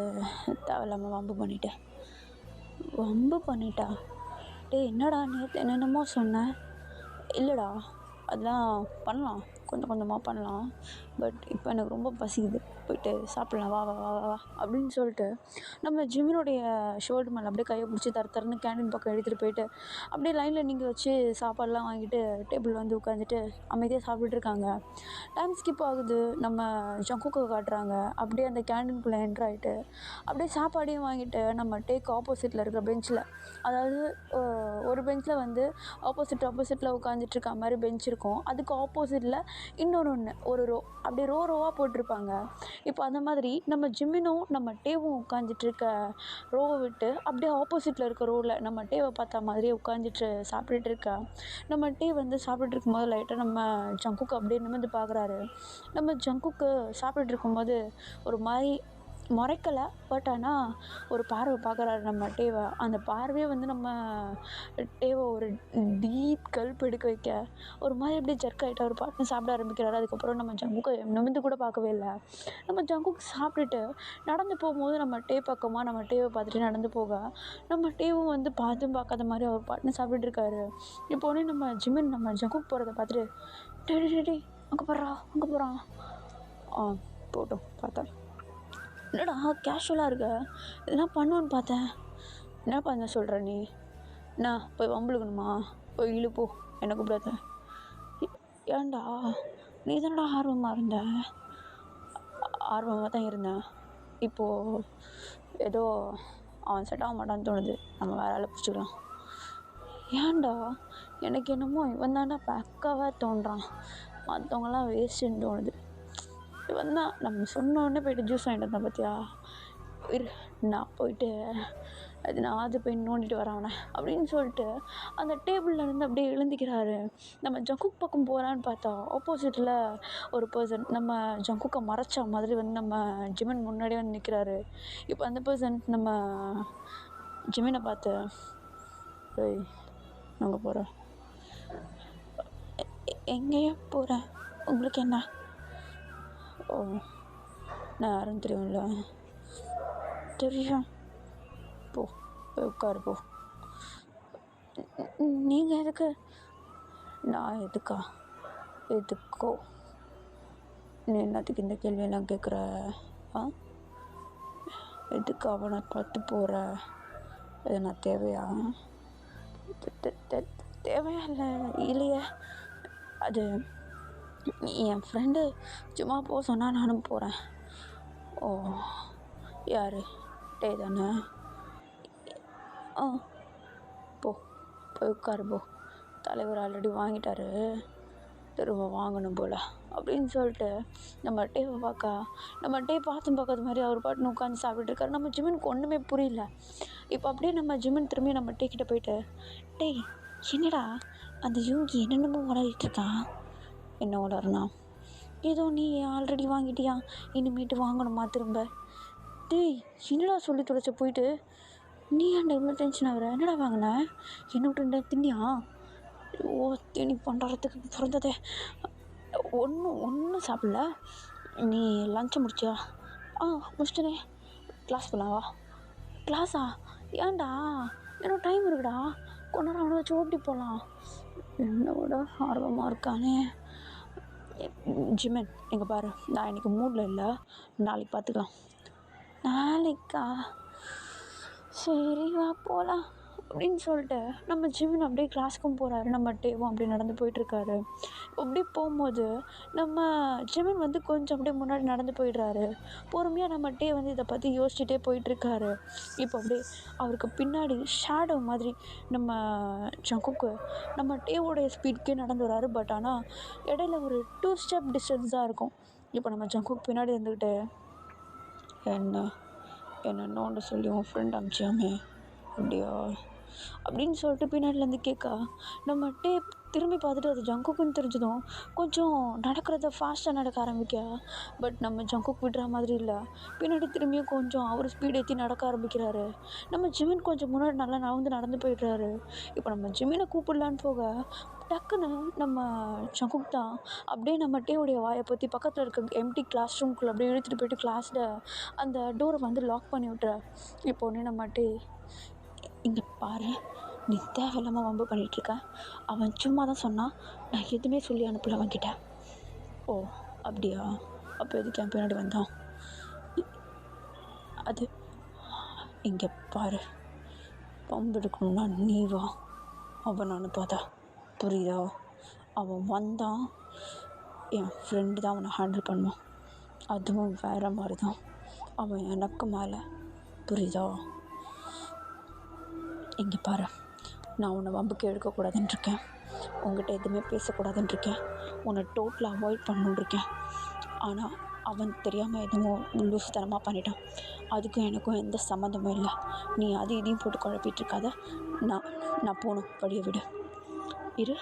Speaker 1: தேவையில்லாமல் வம்பு பண்ணிட்டா. டேய் என்னடா நேற்று என்னென்னமோ சொன்னேன். இல்லைடா அதெல்லாம் பண்ணலாம், கொஞ்சம் கொஞ்சமாக பண்ணலாம், பட் இப்போ எனக்கு ரொம்ப பசிக்குது, போயிட்டு சாப்பிட்லாம், வா வா வா வா வா அப்படின்னு சொல்லிட்டு நம்ம ஜிம்மினுடைய ஷோல்டர் மேலே அப்படியே கையை பிடிச்சி தரன்னு கேண்டீன் பக்கம் எடுத்துகிட்டு போயிட்டு அப்படியே லைனில் நீங்கள் வச்சு சாப்பாடெலாம் வாங்கிட்டு டேபிள் வந்து உட்காந்துட்டு அமைதியாக சாப்பிட்டுட்டு இருக்காங்க. டைம் ஸ்கிப் ஆகுது. நம்ம ஜங்குக்கை காட்டுறாங்க. அப்படியே அந்த கேண்டீனுக்குள்ளே என்ட்ரு ஆகிட்டு அப்படியே சாப்பாடையும் வாங்கிட்டு நம்ம டேக்கு ஆப்போசிட்டில் இருக்கிற பெஞ்சில், அதாவது ஒரு பெஞ்சில் வந்து ஆப்போசிட்டில் உட்காந்துட்ருக்க மாதிரி பெஞ்ச் இருக்கும். அதுக்கு ஆப்போசிட்டில் இன்னொன்று ஒரு ரோ, அப்படியே ரோவாக போட்டிருப்பாங்க. இப்போ அந்த மாதிரி நம்ம ஜிம்மினும் நம்ம டேவும் உட்காந்துட்ருக்க ரோவை விட்டு அப்படியே ஆப்போசிட்டில் இருக்க ரோவில் நம்ம டேவை பார்த்தா மாதிரியே உட்காந்துட்டு சாப்பிட்டுட்டு இருக்கா. நம்ம டே வந்து சாப்பிட்டுட்டு இருக்கும்போது லைட்டாக நம்ம ஜங்குக்கு அப்படியே நிமிர்ந்து பார்க்குறாரு. நம்ம ஜங்குக்கு சாப்பிட்டுட்டு இருக்கும்போது ஒரு மாதிரி முறைக்கலை, பட் ஆனால் ஒரு பார்வை பார்க்குறாரு நம்ம டேவை. அந்த பார்வையே வந்து நம்ம டேவை ஒரு டீப் கல்ப் எடுக்க வைக்க ஒரு மாதிரி அப்படியே ஜர்க் ஆகிட்டு அவர் பாட்டு சாப்பிட ஆரம்பிக்கிறாரு. அதுக்கப்புறம் நம்ம ஜங்குக்கை நிமிர்ந்து கூட பார்க்கவே இல்லை. நம்ம ஜங்குக்கு சாப்பிட்டுட்டு நடந்து போகும்போது நம்ம டே பக்கமாக நம்ம டேவை பார்த்துட்டு நடந்து போக நம்ம டேவும் வந்து பார்த்தும் பார்க்காத மாதிரி அவர் பாட்டுன்னு சாப்பிட்டுட்டு இருக்காரு. இப்போ உடனே நம்ம ஜிமின் நம்ம ஜங்குக்கு போகிறத பார்த்துட்டு, டே அங்கே போகிறான். போட்டோம் பார்த்தேன், என்னடா கேஷுவலாக இருக்க, இதெல்லாம் பண்ணுவேன்னு பார்த்தேன், என்ன பண்ண சொல்கிற நீ? என்ன போய் வம்புழுக்கணுமா? போய் இழுப்போ, என்ன கூப்பிடாத. ஏன்டா நீ தானடா ஆர்வமாக தான் இருந்தேன். இப்போது ஏதோ அவன் செட் ஆக மாட்டான்னு தோணுது, நம்ம வேற ஆளை பிடிச்சிக்கலாம். ஏன்டா எனக்கு என்னமோ இவன் தாண்டா பக்காவாக தோன்றான், மற்றவங்களாம் வேஸ்ட்டுன்னு தோணுது. இவன் தான் நம்ம சொன்னோடனே போய்ட்டு ஜூஸ் வாங்கிட்டு வந்தேன் பார்த்தியா, நான் போயிட்டு அது போய் நோண்டிட்டு வரவனே அப்படின்னு சொல்லிட்டு அந்த டேபிளில் இருந்து அப்படியே எழுந்திக்கிறாரு. நம்ம ஜங்குக் பக்கம் போகிறான்னு பார்த்தா ஆப்போசிட்டில் ஒரு பர்சன் நம்ம ஜங்குக்கை மறைச்ச மாதிரி வந்து நம்ம ஜிமின் முன்னாடியே வந்து நிற்கிறாரு. இப்போ அந்த பர்சன் நம்ம ஜிமினை பார்த்து, ஏய் நாங்கள் போகிறேன். எங்கேயா போகிறேன், உங்களுக்கு என்ன? ஓ நான் யாருன்னு தெரியும்ல? தெரியும், போய் உட்காரு போ. நீங்கள் எதுக்கு? நான் எதுக்கோ நீ என்னத்துக்கு இந்த கேள்வியெல்லாம் கேட்குற? எதுக்கு அவனை பார்த்து போகிற? இது நான் தேவையா? தேவையா இல்லையே, அது என் ஃப்ரெண்டு சும்மா போக சொன்னால் நானும் போகிறேன். ஓ யார்? டே தானே? போ போய் உட்காரு போ, தலைவர் ஆல்ரெடி வாங்கிட்டாரு, திரும்ப வாங்கணும் போல் அப்படின்னு சொல்லிட்டு நம்ம டேவை நம்ம டே பார்க்காத மாதிரி அவர் பாட்டுன்னு உட்காந்து சாப்பிட்டுட்டு இருக்காரு. நம்ம ஜிமினுக்கு ஒன்றுமே புரியல. இப்போ அப்படியே நம்ம ஜிமின் திரும்பி நம்ம டே கிட்ட போயிட்டு, டேய் என்னடா அந்த யோகி என்னென்னமோ உளறிட்டு இருக்கான். என்ன உளறனா? ஏதோ நீ ஆல்ரெடி வாங்கிட்டியா, இனிமேட்டு வாங்கணுமா திரும்ப? டேய் என்னடா சொல்லி தொலைச்ச போயிட்டு நீ ஏன்டா இவ்வளோ டென்ஷன் ஆகுற? என்னடா வாங்கின? என்ன விட்டு தின்னியா? ஓ தேனி பண்ணுறதுக்கு பிறந்ததே. ஒன்றும் சாப்பிடல. நீ லஞ்சை முடிச்சியா? முடிச்சிட்டனே. கிளாஸ் போகலாம் வா. கிளாஸா? ஏன்டா? இன்னும் டைம் இருக்குடா, கொஞ்ச நேரம் அவனை வச்சு ஓட்டி போகலாம். என்னோட ஆர்வமாக இருக்கானே. ஜிமன் எங்கே பாரு, நான் இன்றைக்கி மூடில் இல்லை, நாளைக்கு பார்த்துக்கலாம். நாளைக்கா? சரி வா போகலாம் அப்படின்னு சொல்லிட்டு நம்ம ஜிமின் அப்படியே கிளாஸ்க்கும் போகிறாரு. நம்ம டேவும் அப்படியே நடந்து போயிட்டுருக்காரு. அப்படியே போகும்போது நம்ம ஜிமின் வந்து கொஞ்சம் அப்படியே முன்னாடி நடந்து போயிடுறாரு. பொறுமையாக நம்ம டே வந்து இதை பற்றி யோசிச்சுட்டே போயிட்டுருக்காரு. இப்போ அப்படியே அவருக்கு பின்னாடி ஷேடோ மாதிரி நம்ம ஜங்குக்கு நம்ம டேவோடைய ஸ்பீட்கே நடந்து வராரு. பட் ஆனால் இடையில ஒரு 2 ஸ்டெப் டிஸ்டன்ஸ் தான் இருக்கும். இப்போ நம்ம ஜங்குக்கு பின்னாடி இருந்துக்கிட்டு, என்ன நோண்ட சொல்லி உன் ஃப்ரெண்ட் அமிச்சியாமே அப்படியா அப்படின்னு சொல்லிட்டு பின்னாடிலேருந்து கேட்கா. நம்ம டே திரும்பி பார்த்துட்டு அது ஜங்குக்குன்னு தெரிஞ்சதும் கொஞ்சம் நடக்கிறத ஃபாஸ்ட்டாக நடக்க ஆரம்பிக்க. பட் நம்ம ஜங்குக் விடுற மாதிரி இல்லை. பின்னாடி திரும்பியும் கொஞ்சம் அவர் ஸ்பீட் ஏற்றி நடக்க ஆரம்பிக்கிறாரு. நம்ம ஜிமின் கொஞ்சம் முன்னாடி நல்லா நடந்து போயிடுறாரு. இப்போ நம்ம ஜிமினை கூப்பிடலான்னு போக டக்குன்னு நம்ம ஜங்குக் தான் அப்படியே நம்ம டேவுடைய வாயை பற்றி பக்கத்தில் இருக்க எம்டி கிளாஸ் ரூம்குள்ளே அப்படியே இழுத்துட்டு போயிட்டு கிளாஸில் அந்த டோரை வந்து லாக் பண்ணி விட்டுற. இப்போ ஒன்று நம்ம டே, இங்கே பாரு, நீ தேவையில்லாமல் வம்பு பண்ணிகிட்ருக்க. அவன் சும்மா தான் சொன்னான், நான் எதுவுமே சொல்லி அனுப்பல அவன்கிட்ட. ஓ அப்படியா? அப்போ எதுக்கு என் பின்னாடி வந்தான்? அது இங்கே பாரு, பம்பு எடுக்கணும்னா நீ வா, அவன் அனுப்பாதா, புரியுதா? அவன் வந்தான், என் ஃப்ரெண்டு தான் அவனை ஹேண்டில் பண்ணுவான். அதுவும் வேறு மாதிரி தான். அவன் எனக்கு மேலே, புரியுதா? இங்கே பாரு, நான் உன்னை வம்புக்கு எடுக்கக்கூடாதுன்ட்ருக்கேன், உங்கள்கிட்ட எதுவுமே பேசக்கூடாதுன்ட்ருக்கேன், உன்னை டோட்டலாக அவாய்ட் பண்ணணுன்ட்ருக்கேன். ஆனால் அவன் தெரியாமல் எதுவும் லூசுத்தனமாக பண்ணிட்டான். அதுக்கும் எனக்கும் எந்த சம்மந்தமும் இல்லை. நீ இதையும் போட்டு குழப்பிட்டுருக்காத. நான் போகணும், வழியை விடு. இரு,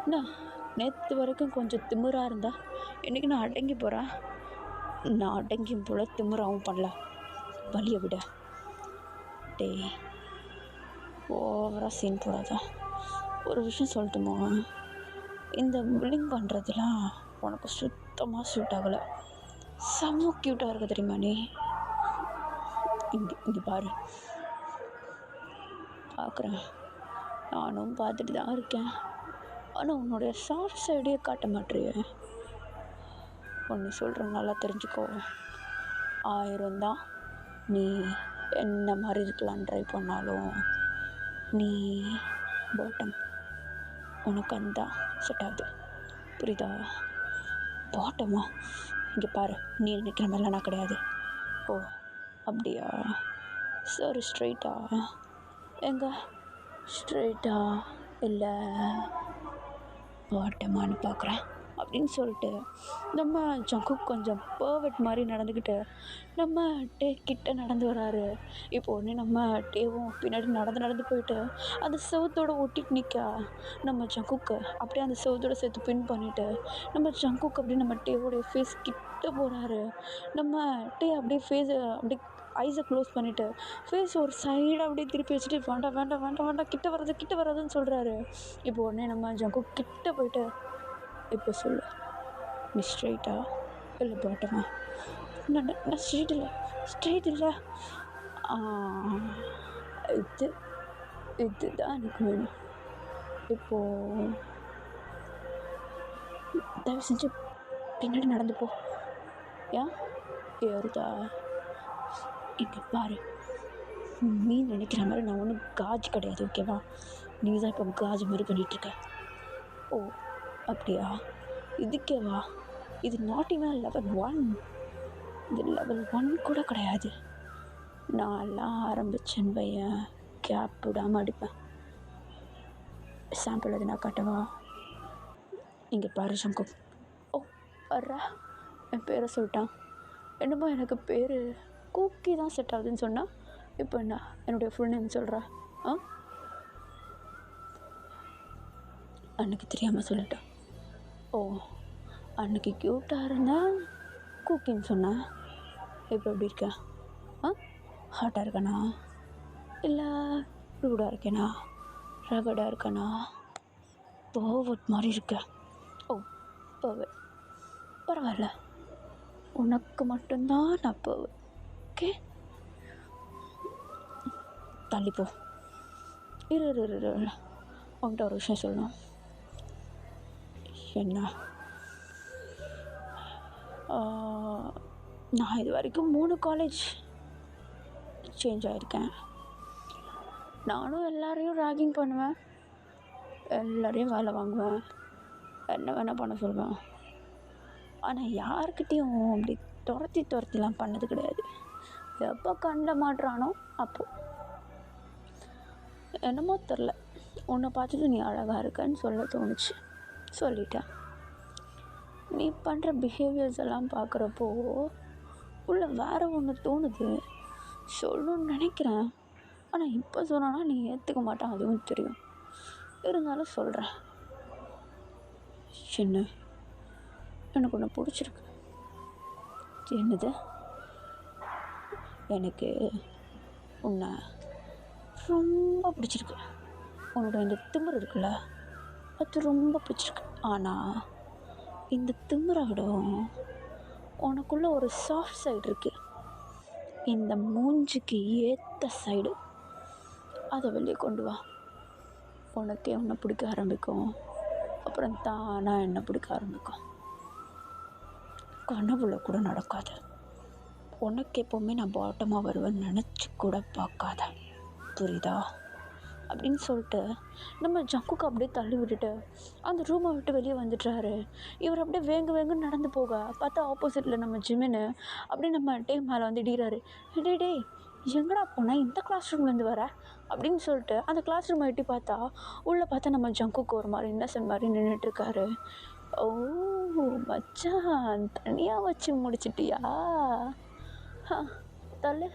Speaker 1: என்ன நேற்று வரைக்கும் கொஞ்சம் திமிராக இருந்தா இன்றைக்கி நான் அடங்கி போகிறேன். நான் அடங்கியும் போல திமிராகவும் பண்ணல, வழியை விட. டேய் ஓவராக சீன் போடாத. ஒரு விஷயம் சொல்லட்டுமா? இந்த புல்லிங் பண்ணுறதுலாம் உனக்கு சுத்தமாக சூட் ஆகலை. செம்ம க்யூட்டாக இருக்க தெரியுமா நீ? இங்கே பாரு, பார்க்குறேன், நானும் பார்த்துட்டு தான் இருக்கேன். ஆனால் உன்னுடைய சாஃப்ட் சைடே காட்ட மாட்டேறியே. ஒன்று சொல்கிறேன், நல்லா தெரிஞ்சுக்கோ. 1000 தான் நீ என்ன மாதிரி இருக்கலான்னு ட்ரை பண்ணாலும் நீ பாட்டம், உனக்கு அந்த செட் ஆகுது, புரியுதா? பாட்டமா? இங்கே பாரு, நீ நினைக்கிற மாதிரிலாம் நான் கிடையாது. ஓ அப்படியா? சரி, ஸ்ட்ரைட்டா? எங்கே ஸ்ட்ரைட்டா இல்லை பாட்டமானு பார்க்குறேன் அப்படின்னு சொல்லிட்டு நம்ம ஜங்குக் கொஞ்சம் பர்வெட் மாதிரி நடந்துக்கிட்டு நம்ம டே கிட்ட நடந்து வராரு. இப்போ உடனே நம்ம டேவும் பின்னாடி நடந்து போயிட்டு அந்த செவத்தோடு ஒட்டிட்டு நிற்கா. நம்ம ஜங்குக்கு அப்படியே அந்த செவத்தோடு சேர்த்து பின் பண்ணிவிட்டு நம்ம ஜங்குக் அப்படியே நம்ம டேவோடைய ஃபேஸ் கிட்ட போகிறாரு. நம்ம டே அப்படியே ஃபேஸை அப்படியே ஐஸை க்ளோஸ் பண்ணிவிட்டு ஃபேஸ் ஒரு சைடாக அப்படியே திருப்பி வச்சுட்டு வேண்டாம் கிட்ட வராதுன்னு சொல்கிறாரு. இப்போ உடனே நம்ம ஜங்குக் கிட்ட போயிட்டு, இப்போ சொல்லு, நீ ஸ்ட்ரைட்டா இல்லை பாட்டமா? நான் ஸ்ட்ரைட் இல்லை இதுதான் எனக்கு வேணும். இப்போது தயவு செஞ்சு பின்னாடி நடந்து போ. ஏன் ஏறுதா? இங்கே பாரு, நீ நினைக்கிற மாதிரி நான் ஒன்றும் காஜ் கிடையாது, ஓகேவா? நீ தான் இப்போ காஜ் மாதிரி பண்ணிகிட்ருக்க. ஓ அப்படியா? இதுக்கேவா? இது நாட் ஈவன் level 1. இது level 1 கூட கிடையாது. நான்லாம் ஆரம்பித்தேன் பையன், கேப் விடாமல் அடிப்பேன். சாம்பிள் எதுனா காட்டவா? இங்கே பாரு சங்கர். ஓ வர்றா, என் பேரை சொல்லிட்டான். என்னமோ எனக்கு பேர் கூக்கி தான் செட் ஆகுதுன்னு சொன்னால் இப்போ என்ன என்னுடைய ஃபுல் நேம் சொல்கிறா? ஆ, அன்னைக்கு தெரியாமல் சொல்லிட்டேன். ஓ, அன்னைக்கு க்யூட்டாக இருந்தால் கூக்கின்னு சொன்னேன். இப்போ எப்படி இருக்கேன்? ஆ, ஹாட்டாக இருக்கேனா இல்லை ரூடாக இருக்கேனா, ரகடாக இருக்கேனா, பர்வர்ட் மாதிரி இருக்கேன்? ஓ பர்வர்ட், பரவாயில்ல, உனக்கு மட்டும்தான் நான் பர்வர்ட். ஓகே, தள்ளிப்போ. இரு இரு இரு இரு, உன்கிட்ட ஒரு விஷயம் சொல்லணும். என்ன? நான் இது வரைக்கும் 3 காலேஜ் சேஞ்ச் ஆகியிருக்கேன். நானும் எல்லாரையும் ராகிங் பண்ணுவேன், எல்லாரையும் வேலை வாங்குவேன், என்ன வேணால் பண்ண சொல்லுவேன். ஆனால் யாருக்கிட்டேயும் அப்படி துரத்திலாம் பண்ணது கிடையாது. எப்போ கண்ணில் மாட்டுறானோ அப்போது. என்னமோ தெரில, உன்னை பார்த்துட்டு நீ அழகாக இருக்கன்னு சொல்ல தோணுச்சு, சொல்லிட்டேன். நீ பண்ணுற பிஹேவியர்ஸ் எல்லாம் பார்க்குறப்போ உள்ள வேறு ஒன்று தோணுது, சொல்லணும்னு நினைக்கிறேன். ஆனால் இப்போ சொன்னா நீ ஏற்றுக்க மாட்டான், அதுவும் தெரியும். இருந்தாலும் சொல்கிறேன். என்ன? எனக்கு ஒன்று பிடிச்சிருக்கு. என்னது? எனக்கு உன்னை ரொம்ப பிடிச்சிருக்கு. உன்னோட இந்த திமிரு இருக்குல்ல, அது ரொம்ப பிடிச்சிருக்கு. ஆனால் இந்த திமிரை விட உனக்குள்ள ஒரு சாஃப்ட் சைடு இருக்குது, இந்த மூஞ்சிக்கு ஏற்ற சைடு. அதை வெளியே கொண்டு வா. உனக்கே உன்னை பிடிக்க ஆரம்பிக்கும், அப்புறம் தானாக என்ன பிடிக்க ஆரம்பிக்கும். கனவுல கூட நடக்காது. உனக்கு எப்போவுமே நான் பாட்டமாக வருவேன்னு நினச்சி கூட பார்க்காத, புரியுதா? அப்படின்னு சொல்லிட்டு நம்ம ஜங்குக்கு அப்படியே தள்ளி விட்டுட்டு அந்த ரூமை விட்டு வெளியே வந்துட்டாரு. இவர் அப்படியே வேங்குன்னு நடந்து போக பார்த்தா ஆப்போசிட்டில் நம்ம ஜிமின்னு அப்படியே நம்ம டே மேலே வந்து இடிகிறாரு. டே எங்கடா போனால் இந்த கிளாஸ் ரூம்லேருந்து வர அப்படின்னு சொல்லிட்டு அந்த கிளாஸ் ரூமை எட்டி பார்த்தா உள்ளே பார்த்தா நம்ம ஜங்குக்கு ஒரு மாதிரி இன்னசென்ட் மாதிரி நின்றுட்டுருக்காரு. ஓ மச்சான், தனியாக வச்சு முடிச்சிட்டியா? தள்ளு,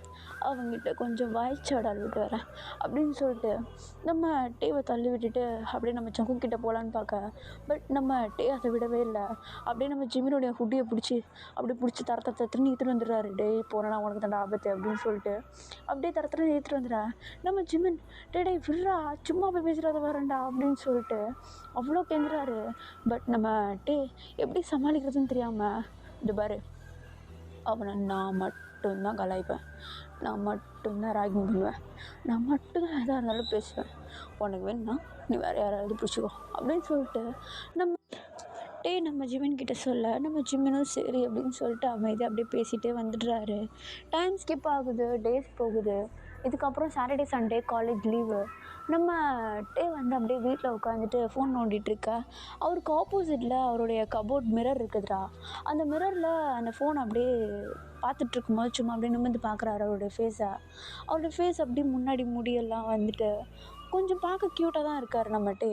Speaker 1: அவங்ககிட்ட கொஞ்சம் வாய்ச்சாடால் விட்டு வரேன் அப்படின்னு சொல்லிட்டு நம்ம டேவை தள்ளி விட்டுட்டு அப்படியே நம்ம ஜங்குக்கிட்ட போகலான்னு பார்க்க, பட் நம்ம டே அதை விடவே இல்லை. அப்படியே நம்ம ஜிமினுடைய ஹுட்டியை பிடிச்சி தரத்துன்னு இழுத்துட்டு வந்துடுறாரு. டே போனா உனக்கு தண்டா ஆபத்து அப்படின்னு சொல்லிட்டு அப்படியே தரத்துன்னு இழுத்துட்டு வந்துடுறேன். நம்ம ஜிமின் டே விட்றா, சும்மா போய் பேசுகிறத வரேன்டா அப்படின்னு சொல்லிட்டு அவ்வளோ கெஞ்சுறாரு. பட் நம்ம டே எப்படி சமாளிக்கிறதுன்னு தெரியாமல், இது பாரு, அவனை நான் மட்டும்தான் கலாய்ப்பேன், நான் மட்டும்தான் ராகிங் பண்ணுவேன், நான் மட்டும்தான் எதாக இருந்தாலும் பேசுவேன், உனக்கு வேணும்னா நீ வேறு யாராவது பிடிச்சிக்கோ அப்படின்னு சொல்லிட்டு நம்ம ஜிமின் கிட்ட சொல்ல, நம்ம ஜிமினும் சரி அப்படின்னு சொல்லிட்டு அமைதியாக அப்படியே பேசிகிட்டே வந்துடுறாரு. டைம் ஸ்கிப் ஆகுது, டேஸ் போகுது. இதுக்கப்புறம் சாட்டர்டே சண்டே காலேஜ் லீவு. நம்ம டே வந்து அப்படியே வீட்டில் உட்காந்துட்டு ஃபோன் நோண்டிகிட்ருக்க, அவருக்கு ஆப்போசிட்டில் அவருடைய கபோர்ட் மிரர் இருக்குதுடா. அந்த மிரரில் அந்த ஃபோன் அப்படியே பார்த்துட்ருக்கும்போது சும்மா அப்படியே நிமிர்ந்து பார்க்குறாரு அவருடைய ஃபேஸ் அப்படியே முன்னாடி முடியெல்லாம் வந்துட்டு கொஞ்சம் பார்க்க க்யூட்டாக தான் இருக்கார் நம்மகிட்ட.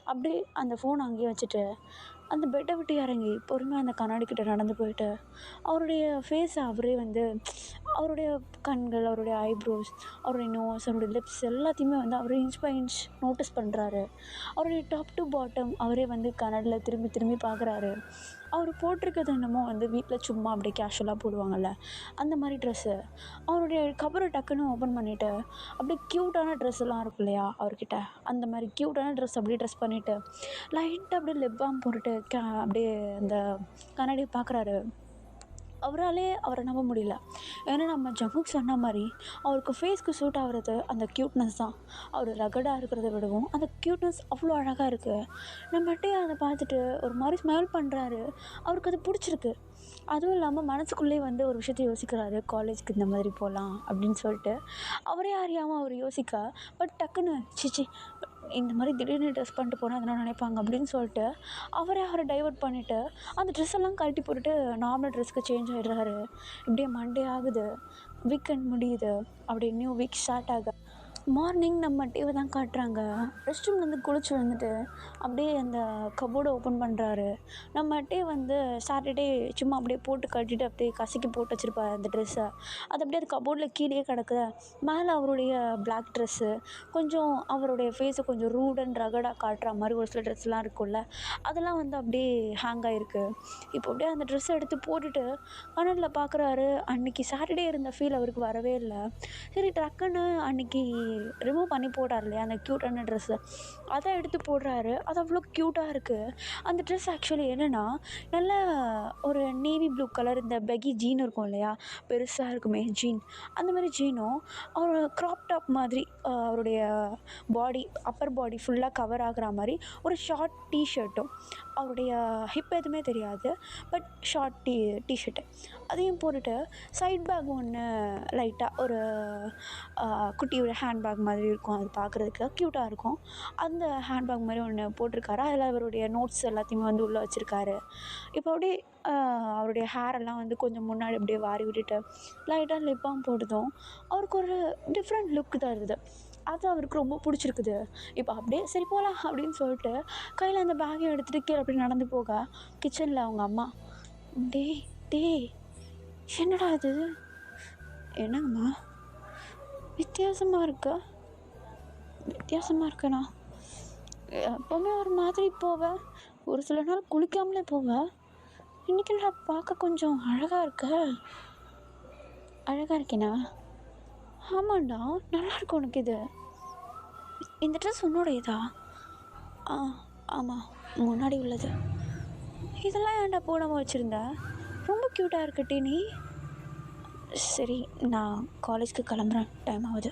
Speaker 1: அப்படியே அந்த ஃபோன் அங்கேயே வச்சுட்டு அந்த பெட்டை விட்டு இறங்கி பொறுமையாக அந்த கண்ணாடிக்கிட்ட நடந்து போயிட்டு அவருடைய ஃபேஸை அவரே வந்து அவருடைய கண்கள், அவருடைய ஐப்ரோஸ், அவருடைய நோஸ், அவருடைய லிப்ஸ் எல்லாத்தையுமே வந்து அவரே இன்ச் பை இன்ச் நோட்டீஸ் பண்ணுறாரு. அவருடைய டாப் டு பாட்டம் அவரே வந்து கண்ணாடியில் திரும்பி பார்க்குறாரு. அவர் போட்டிருக்கிறது என்னமோ வந்து வீட்டில் சும்மா அப்படியே கேஷுவலாக போடுவாங்கள்ல அந்த மாதிரி ட்ரெஸ்ஸு. அவருடைய கபரை டக்குன்னு ஓப்பன் பண்ணிவிட்டு அப்படியே க்யூட்டான ட்ரெஸ் எல்லாம் இருக்கும் இல்லையா அவர்கிட்ட, அந்த மாதிரி க்யூட்டான ட்ரெஸ் அப்படியே ட்ரெஸ் பண்ணிவிட்டு லைட்டாக அப்படியே லிப் பாம் போட்டுட்டு அப்படியே அந்த கண்ணாடியை பார்க்குறாரு. அவராலே அவரை நம்ப முடியல. ஏன்னா நம்ம ஜங்குக் சொன்ன மாதிரி அவருக்கு ஃபேஸ்க்கு சூட் ஆகிறது அந்த க்யூட்னஸ் தான். அவர் ரகடாக இருக்கிறத விடவும் அந்த க்யூட்னஸ் அவ்வளோ அழகாக இருக்குது. நம்மகிட்டே அதை பார்த்துட்டு ஒரு மாதிரி ஸ்மைல் பண்ணுறாரு. அவருக்கு அது பிடிச்சிருக்கு. அதுவும் இல்லாமல் மனசுக்குள்ளேயே வந்து ஒரு விஷயத்தை யோசிக்கிறாரு, காலேஜுக்கு இந்த மாதிரி போகலாம் அப்படின்னு சொல்லிட்டு அவரே அறியாமல் அவர் யோசிக்க. பட் டக்குன்னு சிச்சி இந்த மாதிரி திடீர்னு ட்ரெஸ் பண்ணிட்டு போனால் அதெல்லாம் நினைப்பாங்க அப்படின்னு சொல்லிட்டு அவரை டைவர்ட் பண்ணிவிட்டு அந்த ட்ரெஸ் எல்லாம் கழட்டி போட்டுட்டு நார்மல் ட்ரெஸ்க்கு சேஞ்ச் ஆகிடுறாரு. இப்படியே மண்டே ஆகுது, வீக்கெண்ட் முடியுது, அப்படியே நியூ வீக் ஸ்டார்ட் ஆக மார்னிங் நம்ம டிவி தான் காட்டுறாங்க. ரெஸ்ட் ரூம்லேருந்து குளிச்சு வந்துட்டு அப்படியே அந்த கபோர்டை ஓப்பன் பண்ணுறாரு. நம்ம வந்து சாட்டர்டே சும்மா அப்படியே போட்டு கட்டிட்டு அப்படியே கசக்கி போட்டு வச்சுருப்பாரு அந்த ட்ரெஸ்ஸை. அது அப்படியே அது கபோர்டில் கீழேயே கிடக்குதா. மேலே அவருடைய பிளாக் ட்ரெஸ்ஸு கொஞ்சம் அவருடைய ஃபேஸை கொஞ்சம் ரூட் அண்ட் ரகடாக காட்டுற மாதிரி ஒரு சில ட்ரெஸ்லாம் இருக்கும்ல, அதெல்லாம் வந்து அப்படியே ஹேங் ஆகிருக்கு. இப்போ அப்படியே அந்த ட்ரெஸ்ஸை எடுத்து போட்டுட்டு கண்ணாடியில் பார்க்குறாரு. அன்றைக்கி சாட்டர்டே இருந்த ஃபீல் அவருக்கு வரவே இல்லை. சரி டக்குன்னு அன்றைக்கி ரிமூவ் பண்ணி போட்டார் இல்லையா அந்த க்யூட்டான ட்ரெஸ்ஸை, அதை எடுத்து போடுறாரு. அது அவ்வளோ க்யூட்டாக இருக்குது. அந்த ட்ரெஸ் ஆக்சுவலி என்னென்னா நல்ல ஒரு நேவி ப்ளூ கலர் இந்த பெகி ஜீன் இருக்கும் இல்லையா, பெருசாக இருக்குமே ஜீன், அந்த மாதிரி ஜீனும் ஒரு க்ராப் டாப் மாதிரி அவருடைய பாடி அப்பர் பாடி ஃபுல்லாக கவர் ஆகிற மாதிரி ஒரு ஷார்ட் டிஷர்ட்டும், அவருடைய ஹிப் எதுவுமே தெரியாது பட் ஷார்ட் டிஷர்ட்டு அதையும் போட்டுட்டு சைட் பேக் ஒன்று லைட்டாக ஒரு குட்டியோட ஹேண்ட்பேக் மாதிரி இருக்கும், அது பார்க்குறதுக்கு க்யூட்டாக இருக்கும். அந்த ஹேண்ட்பேக் மாதிரி ஒன்று போட்டிருக்காரு. அதில் அவருடைய நோட்ஸ் எல்லாத்தையுமே வந்து உள்ளே வச்சுருக்காரு. இப்போ அப்படியே அவருடைய ஹேரெல்லாம் வந்து கொஞ்சம் முன்னாடி அப்படியே வாரி விட்டுட்டு லைட்டாக லிப் பாம் போட்டதும் அவருக்கு ஒரு டிஃப்ரெண்ட் லுக் தருது. அது அவருக்கு ரொம்ப பிடிச்சிருக்குது. இப்போ அப்படியே சரி போகலாம் அப்படின்னு சொல்லிட்டு கையில் அந்த பேக்கையும் எடுத்துகிட்டு கீழே அப்படி நடந்து போக கிச்சனில் அவங்க அம்மா, டேய் டேய் என்னடா இது, என்னங்கம்மா வித்தியாசமாக இருக்கேண்ணா, எப்போவுமே ஒரு மாதிரி போவேன், ஒரு சில நாள் குளிக்காமலே போவேன், இன்றைக்கி நான் பார்க்க கொஞ்சம் அழகாக இருக்கேண்ணா. ஆமாண்டா நல்லா இருக்கும் உனக்கு இது, இந்த ட்ரெஸ் உன்னோடையதா? ஆமாம் முன்னாடி உள்ளது. இதெல்லாம் ஏன்டா போடாமல் வச்சுருந்த, ரொம்ப க்யூட்டாக இருக்கட்டி நீ. சரி நான் காலேஜ்க்கு கிளம்புறேன், டைம் ஆகுது.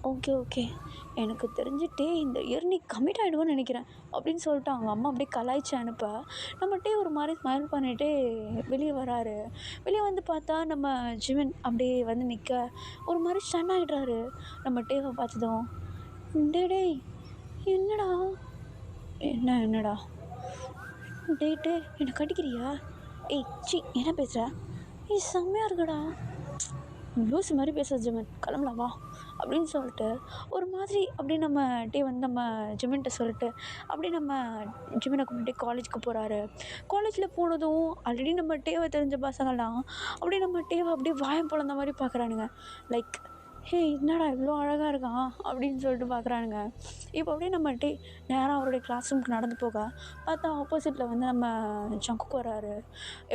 Speaker 1: ஓகே எனக்கு தெரிஞ்சுட்டே இந்த இயர் நீ கமிட் ஆகிடுவோன்னு நினைக்கிறேன் அப்படின்னு சொல்லிட்டு அவங்க அம்மா அப்படியே கலாய்ச்சி அனுப்ப நம்மகிட்டே ஒரு மாதிரி ஸ்மைல் பண்ணிகிட்டே வெளியே வராரு. வெளியே வந்து பார்த்தா நம்ம ஜிமின் அப்படியே வந்து நிற்க ஒரு மாதிரி ஸ்டன் ஆகிடுறாரு. நம்ம டேவை பார்த்ததும், டேய் என்னடா என்னடா டேட்டு என்னை கட்டிக்கிறியா? என்ன பேசுகிற? செம்மையாக இருக்குடா, லூஸ் மாதிரி பேசுகிற ஜிமின், கிளம்பலாம் வா அப்படின்னு சொல்லிட்டு ஒரு மாதிரி அப்படியே நம்ம வந்து நம்ம ஜிமின்கிட்ட சொல்லிட்டு அப்படியே நம்ம ஜிமினை கூப்பிட்டு காலேஜுக்கு போகிறாரு. காலேஜில் போனதும் ஆல்ரெடி நம்ம டேவை தெரிஞ்ச பசங்கள்லாம் அப்படியே நம்ம டேவை அப்படியே வாயம் பொழந்த மாதிரி பார்க்குறானுங்க. லைக் என்னடா இவ்வளோ அழகாக இருக்கான் அப்படின்னு சொல்லிட்டு பார்க்குறானுங்க. இப்போ அப்படியே நம்ம நேராக அவருடைய கிளாஸ் ரூமுக்கு நடந்து போக பார்த்தா ஆப்போசிட்டில் வந்து நம்ம ஜங்குக்கு வராரு.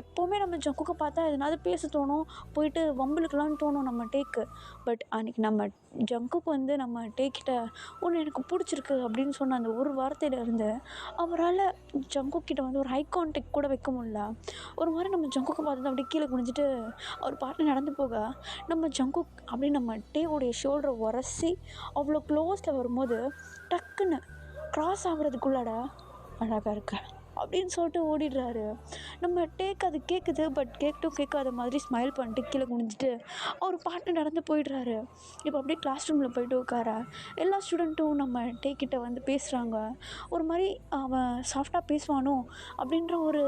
Speaker 1: எப்போவுமே நம்ம ஜங்குக்கு பார்த்தா எதனாவது பேச தோணும், போயிட்டு வம்புலுக்கலான்னு தோணும் நம்ம டேக்கு. பட் அன்றைக்கி நம்ம ஜங்குக்கு வந்து நம்ம டேக்கிட்ட ஒன்று எனக்கு பிடிச்சிருக்கு அப்படின்னு சொன்ன அந்த ஒரு வார்த்தையிலேருந்து அவரால் ஜங்குக்கிட்ட வந்து ஒரு ஹை கான்டெக்ட் கூட வைக்க முடியல. ஒரு மாதிரி நம்ம ஜங்குக்கு பார்த்தது அப்படியே கீழே குனிஞ்சிட்டு அவர் பாட்டு நடந்து போக நம்ம ஜங்குக் அப்படியே நம்ம டேவோடைய ஷோல்டரை உரசி அவ்வளோ க்ளோஸில் வரும்போது டக்குன்னு க்ராஸ் ஆகுறதுக்குள்ளாடா அழகாக இருக்க அப்படின்னு சொல்லிட்டு ஓடிடுறாரு. நம்ம டேக் அது கேட்குது பட் கேட்காத மாதிரி ஸ்மைல் பண்ணிட்டு கீழே குனிஞ்சிட்டு அவர் பாட்டு நடந்து போயிடுறாரு. இப்போ அப்படியே கிளாஸ் ரூமில் போய்ட்டு உட்கார எல்லா ஸ்டூடெண்ட்டும் நம்ம டேக்கிட்ட வந்து பேசுகிறாங்க. ஒரு மாதிரி அவன் சாஃப்டாக பேசுவானோ அப்படின்ற ஒரு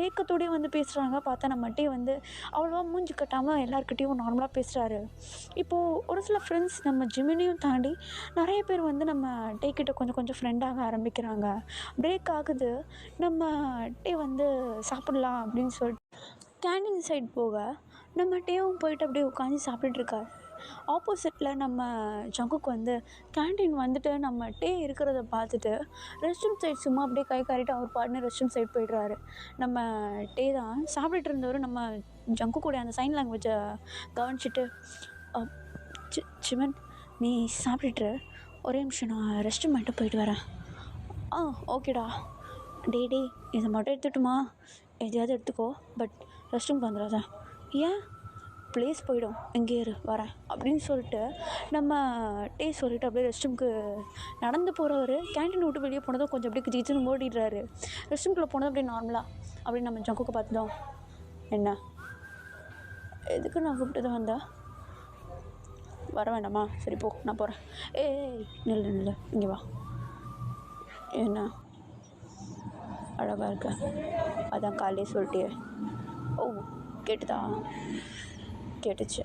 Speaker 1: ஏக்கத்தோடய வந்து பேசுகிறாங்க. பார்த்தா நம்ம வந்து அவ்வளோவா மூஞ்சி கட்டாமல் எல்லாருக்கிட்டேயும் நார்மலாக பேசுகிறாரு. இப்போது ஒரு சில ஃப்ரெண்ட்ஸ் நம்ம ஜிமினையும் தாண்டி நிறைய பேர் வந்து நம்ம டேக்கிட்ட கொஞ்சம் ஃப்ரெண்டாக ஆரம்பிக்கிறாங்க. பிரேக் ஆகுது. நம்ம வந்து சாப்பிட்லாம் அப்படின்னு சொல்லிட்டு கேண்டீன் சைட் போக நம்ம டேவும் போயிட்டு அப்படியே உட்காந்து சாப்பிட்டுட்ருக்காரு. ஆப்போசிட்டில் நம்ம ஜங்குக்கு வந்து கேண்டீன் வந்துட்டு நம்ம இருக்கிறத பார்த்துட்டு ரெஸ்ட் ரூம் சைட் சும்மா அப்படியே கை காரிட்டு அவர் பாட்டுன்னு ரெஸ்ட் ரூம் சைட் போய்ட்றாரு. நம்ம தான் சாப்பிட்டுட்டு இருந்தவர் நம்ம ஜங்கு கூட அந்த சைன் லாங்குவேஜை கவனிச்சிட்டு, சிமன் நீ சாப்பிட்டுட்டு ஒரே நிமிஷம் நான் ரெஸ்ட் ரூம் மட்டும் போயிட்டு வரேன். ஓகேடா. டே இதை மட்டும் எடுத்துட்டுமா, எதையாவது எடுத்துக்கோ பட் ரெஸ்ட் ரூம்க்கு வந்துடாத. ஏன்? ப்ளேஸ் போயிடும், இங்கே வரேன் அப்படின்னு சொல்லிட்டு நம்ம சொல்லிவிட்டு அப்படியே ரெஸ்ட் ரூம்க்கு நடந்து போகிறவர் கேண்டீன் விட்டு வெளியே போனதும் கொஞ்சம் அப்படியே கிச்சின்னு ஓடிடுறாரு. ரெஸ்ட் ரூம்குள்ளே போனதும் அப்படியே நார்மலாக அப்படி நம்ம ஜங்குக்கு பார்த்துட்டோம். என்ன எதுக்கு நான் கூப்பிட்டது வந்தா? வர வேண்டாமா? சரி போ, நான் போகிறேன். நில்லு இங்கே வா. என்ன அழகாக இருக்க, அதான் காலையே சொல்லிட்டே. கேட்டுதா? கேட்டுச்சு.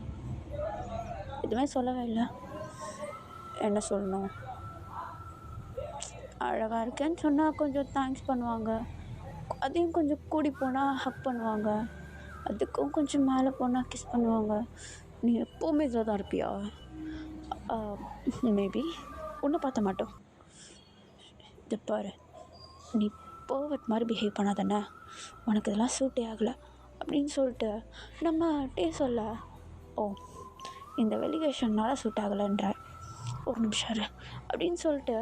Speaker 1: எதுவுமே சொல்லவே இல்லை. என்ன சொல்லணும், அழகாக இருக்கேன்னு சொன்னால் கொஞ்சம் தேங்க்ஸ் பண்ணுவாங்க, அதையும் கொஞ்சம் கூடி போனால் ஹக் பண்ணுவாங்க, அதுக்கும் கொஞ்சம் மேலே போனால் கிஸ் பண்ணுவாங்க. நீ எப்போவுமே இதில் தான் இருப்பியா? மேபி ஒன்றும் பார்த்த மாட்டோம். இதை பாரு, நீ பர்வெட் மாதிரி பிஹேவ் பண்ணாதானே, உனக்கு இதெல்லாம் சூட்டே ஆகலை அப்படின்னு சொல்லிட்டு நம்ம டே சொல்ல, ஓ இந்த வெலிகேஷன்னால் சூட் ஆகலைன்ற, ஒரு நிமிஷம் இரு அப்படின்னு சொல்லிட்டு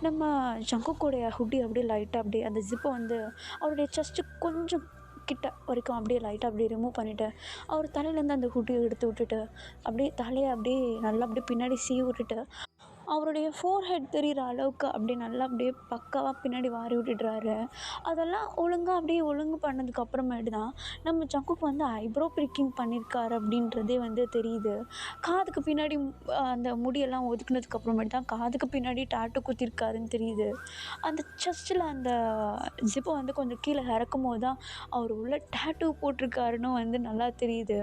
Speaker 1: நம்ம ஜங்குக்கோடைய ஹுட்டி அப்படியே லைட்டாக அப்படியே அந்த ஜிப்பை வந்து அவருடைய செஸ்ட்டு கொஞ்சம் கிட்ட வரைக்கும் அப்படியே லைட்டாக அப்படியே ரிமூவ் பண்ணிவிட்டு அவர் தலையிலேருந்து அந்த ஹுட்டியை எடுத்து விட்டுட்டு அப்படியே தலையை அப்படியே நல்லா அப்படியே பின்னாடி சீவி விட்டுட்டு அவருடைய ஃபோர்ஹெட் தெரிகிற அளவுக்கு அப்படியே நல்லா அப்படியே பக்காவாக பின்னாடி வாரி விட்டுடுறாரு. அதெல்லாம் அப்படியே ஒழுங்கு பண்ணதுக்கப்புறமேட்டு தான் நம்ம ஜங்குக்கு வந்து ஐப்ரோ பிரிக்கிங் பண்ணியிருக்காரு அப்படின்றதே வந்து தெரியுது. காதுக்கு பின்னாடி அந்த முடியெல்லாம் ஒதுக்குனதுக்கப்புறமேட்டு தான் காதுக்கு பின்னாடி டாட்டூ குத்திருக்காருன்னு தெரியுது. அந்த செஸ்ட்டில் அந்த ஜிப்பை வந்து கொஞ்சம் கீழே இறக்கும் போது தான் அவர் உள்ள டாட்டூ போட்டிருக்காருன்னு வந்து நல்லா தெரியுது.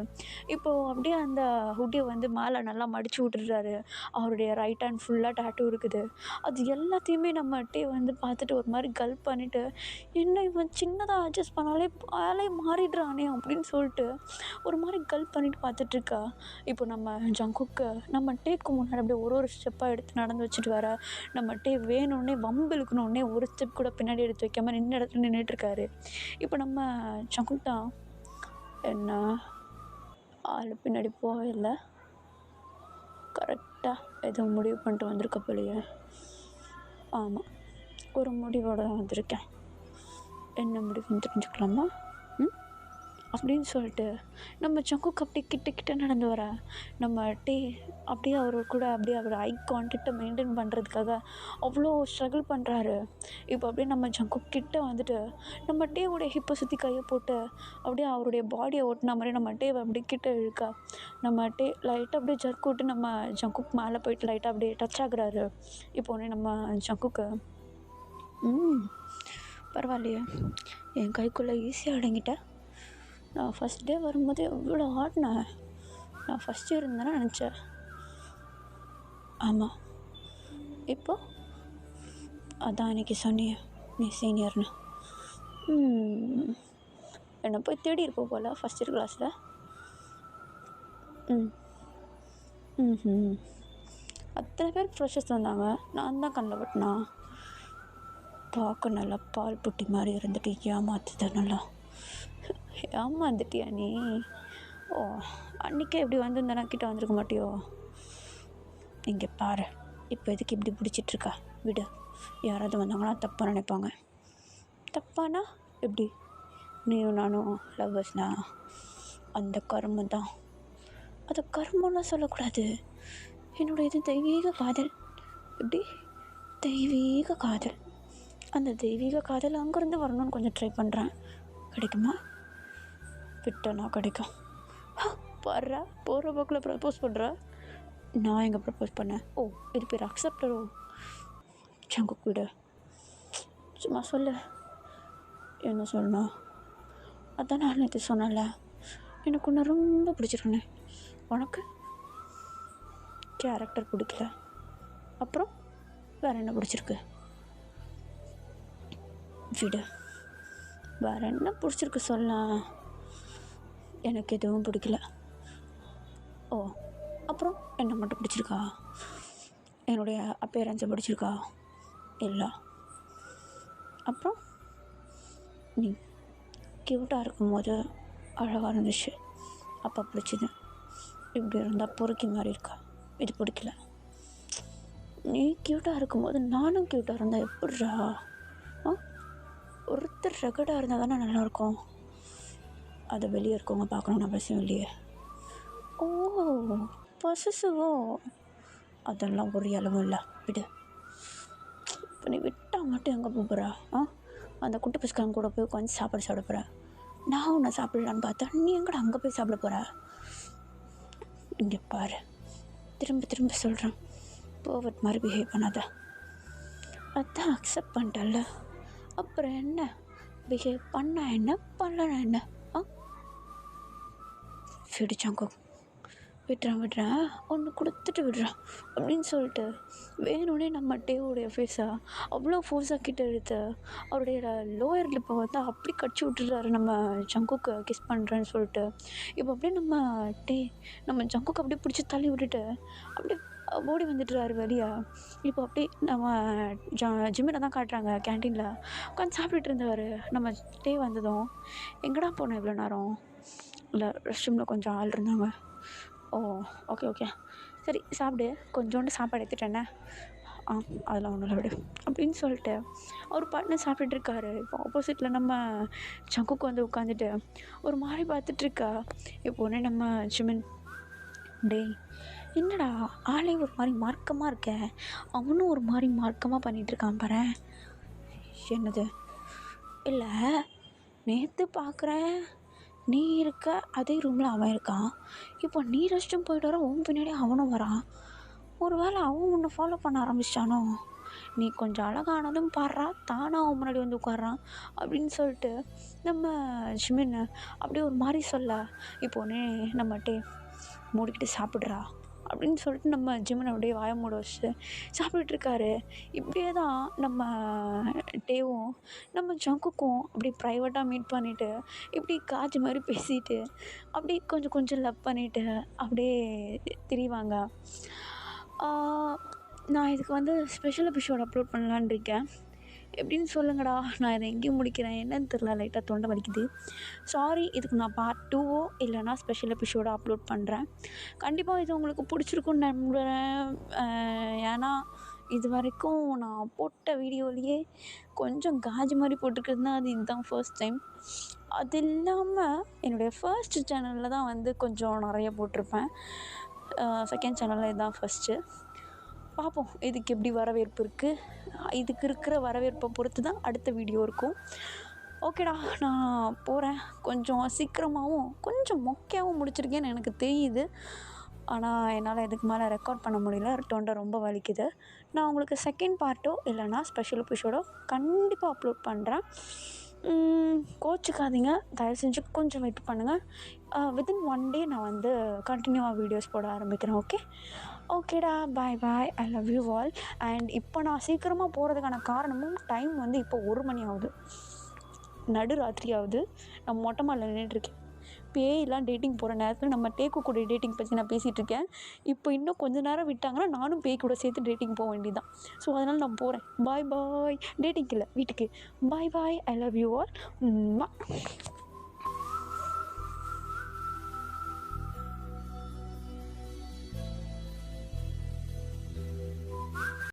Speaker 1: இப்போது அப்படியே அந்த ஹுட்டியை வந்து மேலே நல்லா மடித்து விட்டுடுறாரு. அவருடைய ரைட் ஹேண்ட் ஃபுல்லாக டாட்டூ இருக்குது. அது எல்லாத்தையுமே நம்ம டே வந்து பார்த்துட்டு ஒரு மாதிரி கல்ப் பண்ணிவிட்டு, என்ன இவன் சின்னதாக அட்ஜஸ்ட் பண்ணாலே ஆளே மாறிடுறானே அப்படின்னு சொல்லிட்டு ஒரு மாதிரி கல்ப் பண்ணிட்டு பார்த்துட்ருக்கா. இப்போ நம்ம ஜங்குக்கு நம்ம டேக்கு முன்னாடி அப்படியே ஒரு ஸ்டெப்பாக எடுத்து நடந்து வச்சுட்டு வர, நம்ம டே வேணும்னே வம்பு இழுக்கணுன்னே ஒரு ஸ்டெப் கூட பின்னாடி எடுத்து வைக்காமல் நின்ன இடத்துல நின்றுட்டுருக்காரு. இப்போ நம்ம ஜங்குக் தான், என்ன ஆள் பின்னாடி போகவே இல்லை, கரெக்டாக எதுவும் முடிவு பண்ணிட்டு வந்திருக்க போலையே. ஆமாம், ஒரு முடிவோடு தான் வந்திருக்கேன். என்ன முடிவுன்னு தெரிஞ்சுக்கலாமா? அப்படின்னு சொல்லிட்டு நம்ம ஜங்குக்கு அப்படியே கிட்ட நடந்து வர, நம்ம டே அப்படியே அவர் கூட அப்படியே அவர் ஐ கான்டாக்டை மெயின்டைன் பண்ணுறதுக்காக அவ்வளோ ஸ்ட்ரகிள் பண்ணுறாரு. இப்போ அப்படியே நம்ம ஜங்குக் கிட்ட வந்துட்டு நம்ம டேவோடைய ஹிப்பை சுற்றி கையை போட்டு அப்படியே அவருடைய பாடியை ஓட்டின மாதிரி நம்ம டேவை அப்படியே கிட்ட இழுக்கா. நம்ம டே லைட்டாக அப்படியே ஜர்க் விட்டு நம்ம ஜங்குக் மேலே போயிட்டு லைட்டாக அப்படியே டச் ஆகுறாரு. இப்போ உடனே நம்ம ஜங்குக்கு பரவாயில்லையே, என் கைக்குள்ளே ஈஸியாக அடங்கிட்டேன். நான் ஃபஸ்ட் டே வரும்போது எவ்வளோ ஆடினேன், நான் ஃபஸ்ட் இயர் இருந்தேன்னு நினச்சேன். ஆமாம், இப்போ அதான் அன்றைக்கி சொன்னியே நீ சீனியர்னு. என்னை போய் தேடி இருப்போம் போல் ஃபஸ்ட் இயர் கிளாஸில். அத்தனை பேர் ஃப்ரெஷர்ஸ் வந்தாங்க, நான் தான் கண்ணில் பட்டினா. பார்க்க நல்லா பால் புட்டி மாதிரி இருந்துட்டு ஏமாத்துதான் நல்லா ஏமாந்துட்டியா நீ? ஓ, அன்றைக்கே இப்படி வந்திருந்தேனா கிட்ட வந்திருக்க மாட்டியோ? இங்கே பாரு, இப்போ எதுக்கு இப்படி பிடிச்சிட்ருக்கா? விடு, யாராவது வந்தாங்கன்னா தப்பாக நினைப்பாங்க. தப்பானா எப்படி? நீயும் நானும் லவ்வர்ஸ்னா அந்த கர்மம் தான். அதை கர்மம்லாம் சொல்லக்கூடாது. என்னோடய இது தெய்வீக காதல். எப்படி? தெய்வீக காதல். அந்த தெய்வீக காதல் அங்கேருந்து வரணும்னு கொஞ்சம் ட்ரை பண்ணுறேன். கிடைக்குமா? விட்டனா கிடைக்கும். பாடுறா, போகிற போக்கில் ப்ரப்போஸ் பண்ணுறா. நான் எங்கே ப்ரப்போஸ் பண்ணேன்? ஓ, இது பேர் அக்செப்டரோ? ஜங்குக் விடு, சும்மா சொல்லு. என்ன சொல்லணும்? அதான் நான் நேற்று சொன்னேன்ல, எனக்கு ஒன்று ரொம்ப பிடிச்சிருக்குண்ணே. உனக்கு கேரக்டர் பிடிக்கல, அப்புறம் வேறு என்ன பிடிச்சிருக்கு? விடு, வேறு என்ன பிடிச்சிருக்கு சொல்லலாம். எனக்கு எதுவும் பிடிக்கல. ஓ, அப்புறம் என்ன மட்டும் பிடிச்சிருக்கா? என்னுடைய அப்பேரன்ஸை பிடிச்சிருக்கா? இல்லை. அப்புறம் நீ க்யூட்டாக இருக்கும்போது அழகாக இருந்துச்சு, அப்போ பிடிச்சிது. இப்படி இருந்தால் பொறுக்கி மாதிரி இருக்கா, இது பிடிக்கல. நீ க்யூட்டாக இருக்கும்போது நானும் க்யூட்டாக இருந்தால் எப்படிரா? ஒருத்தர் ரெகடாக இருந்தால் தானே நல்லாயிருக்கும். அதை வெளியே இருக்கவங்க பார்க்கணுன்னு அவசியம் இல்லையே. ஓ, பொசசிவோ? அதெல்லாம் ஒரு அளவும் இல்லை, விடு. இப்போ நீ விட்டால் மட்டும் எங்கே போகிறா? அந்த குட்டி பசுக்காரன் கூட போய் உட்காந்து சாப்பிட போகிற. நான் உன்னை சாப்பிடலான்னு பார்த்தா நீ எங்கடா அங்கே போய் சாப்பிட போகிற? இங்கே பாரு, திரும்ப சொல்கிறேன், பர்வெட் மாதிரி பிஹேவ் பண்ணாத. அதான் அக்செப்ட் பண்ணிட்டல, அப்புறம் என்ன? பிஹேவ் பண்ணா என்ன, பண்ணலன்னா என்ன? விடு ஜங்குக், விட்றேன் ஒன்று கொடுத்துட்டு விட்றேன் அப்படின்னு சொல்லிட்டு வேணும்னே நம்ம டேவோடைய ஃபேஸை அவ்வளோ ஃபோர்ஸாக கிட்ட எடுத்து அவருடைய லோயர் லிப்பை வந்து அப்படி கடிச்சு விட்டுறாரு நம்ம ஜங்குக்கு கிஸ் பண்ணுறேன்னு சொல்லிட்டு. இப்போ அப்படியே நம்ம ஜங்குக்கு அப்படியே பிடிச்சி தள்ளி விட்டுட்டு அப்படியே ஓடி வந்துட்டுறாரு வெளியே. இப்போ அப்படியே நம்ம ஜிம்மில் தான் காட்டுறாங்க கேன்டீனில் உட்காந்து சாப்பிட்டுட்டு இருந்தவர். நம்ம டே வந்ததும் எங்கடா போனேன் இவ்வளோ நேரம்? இல்லை ரெஸ்ட் ரூமில் கொஞ்சம் ஆள் இருந்தாங்க. ஓ ஓகே சரி சாப்பிடு, கொஞ்சோண்டு சாப்பாடு எடுத்துட்டேனே. அதெல்லாம் ஒன்றும் இல்லை விடு அப்படின்னு சொல்லிட்டு அவர் பாட்டுன்னு சாப்பிட்டுட்ருக்காரு. இப்போ ஆப்போசிட்டில் நம்ம ஜங்குக்கு வந்து உட்காந்துட்டு ஒரு மாதிரி பார்த்துட்ருக்கா. இப்போ உடனே நம்ம ஜிமின், டேய் என்னடா ஆளே ஒரு மாதிரி மார்க்கமாக இருக்க, அவனும் ஒரு மாதிரி மார்க்கமாக பண்ணிகிட்ருக்கான் பாரு. என்னது? இல்லை நேற்று பார்க்குறேன் நீ இருக்க அதே ரூமில் அவன் இருக்கான், இப்போ நீ ரெஸ்ட் ரூம் போயிட்டு வர உன் பின்னாடி அவனும் வரான். ஒரு வேளை அவன் உன்னை ஃபாலோ பண்ண ஆரம்பிச்சிட்டானோ? நீ கொஞ்சம் அழகானதும் பாடுறா தானாக அவன் முன்னாடி வந்து உட்காரான் அப்படின்னு சொல்லிட்டு நம்ம ஜிமின் அப்படியே ஒரு மாதிரி சொல்ல. இப்போ உடனே நம்ம டே மூடிக்கிட்டு சாப்பிட்றா அப்படின்னு சொல்லிட்டு நம்ம ஜிமின் அப்படியே வாய மூட வச்சு சாப்பிட்டுட்ருக்காரு. இப்படியே தான் நம்ம டேவும் நம்ம ஜங்குக்கும் அப்படி ப்ரைவேட்டாக மீட் பண்ணிவிட்டு இப்படி காஜி மாதிரி பேசிட்டு அப்படியே கொஞ்சம் லவ் பண்ணிவிட்டு அப்படியே திரிவாங்க. நான் இதுக்கு வந்து ஸ்பெஷல் எபிசோட் அப்லோட் பண்ணலான்னு இருக்கேன். எப்படின்னு சொல்லுங்கடா, நான் இதை எங்கேயும் முடிக்கிறேன் என்னன்னு தெரில, லைட்டாக தொண்டை வலிக்குது. சாரி, இதுக்கு நான் பார்ட் 2வோ இல்லைனா ஸ்பெஷல் எபிசோடாக அப்லோட் பண்ணுறேன். கண்டிப்பாக இது உங்களுக்கு பிடிச்சிருக்குன்னு நம்புகிறேன். ஏன்னா இது வரைக்கும் நான் போட்ட வீடியோலேயே கொஞ்சம் காஜி மாதிரி போட்டிருக்கிறதுனா அது இதுதான் ஃபர்ஸ்ட் டைம். அது இல்லாமல் என்னுடைய ஃபர்ஸ்ட் சேனலில் தான் வந்து கொஞ்சம் நிறைய போட்டிருப்பேன். செகண்ட் சேனலில் இதுதான் ஃபஸ்ட்டு. பார்ப்போம் இதுக்கு எப்படி வரவேற்பு இருக்குது. இதுக்கு இருக்கிற வரவேற்பை பொறுத்து தான் அடுத்த வீடியோ இருக்கும். ஓகேடா, நான் போகிறேன். கொஞ்சம் சீக்கிரமாகவும் கொஞ்சம் மொக்கையாகவும் முடிச்சிருக்கேன்னு எனக்கு தெரியுது. ஆனால் என்னால் இதுக்கு மேலே ரெக்கார்ட் பண்ண முடியல, தொண்டை ரொம்ப வலிக்குது. நான் உங்களுக்கு செகண்ட் பார்ட்டோ இல்லைனா ஸ்பெஷல் எபிசோடோ கண்டிப்பாக அப்லோட் பண்ணுறேன். கோச்சிக்காதீங்க, தயவு செஞ்சு கொஞ்சம் வெயிட் பண்ணுங்கள். வித்தின் 1 day நான் வந்து கண்டினியூவாக வீடியோஸ் போட ஆரம்பிக்கிறேன். ஓகேடா, bye, I love you all. And இப்போ நான் சீக்கிரமாக போகிறதுக்கான காரணமும் டைம் வந்து இப்போ 1 மணி ஆகுது, நடுராத்திரி ஆகுது. நான் மொட்டை மாடியில் நின்றுட்டுருக்கேன். பேயெல்லாம் டேட்டிங் போகிற நேரத்தில் நம்ம டேக்கு கூட டேட்டிங் பற்றி நான் பேசிகிட்ருக்கேன். இப்போ இன்னும் கொஞ்சம் நேரம் விட்டாங்கன்னா நானும் பேய் கூட சேர்த்து டேட்டிங் போக வேண்டியதுதான். ஸோ அதனால் நான் போகிறேன். பாய், டேட்டிங் இல்லை வீட்டுக்கு. பாய், ஐ லவ் யூ ஆல்.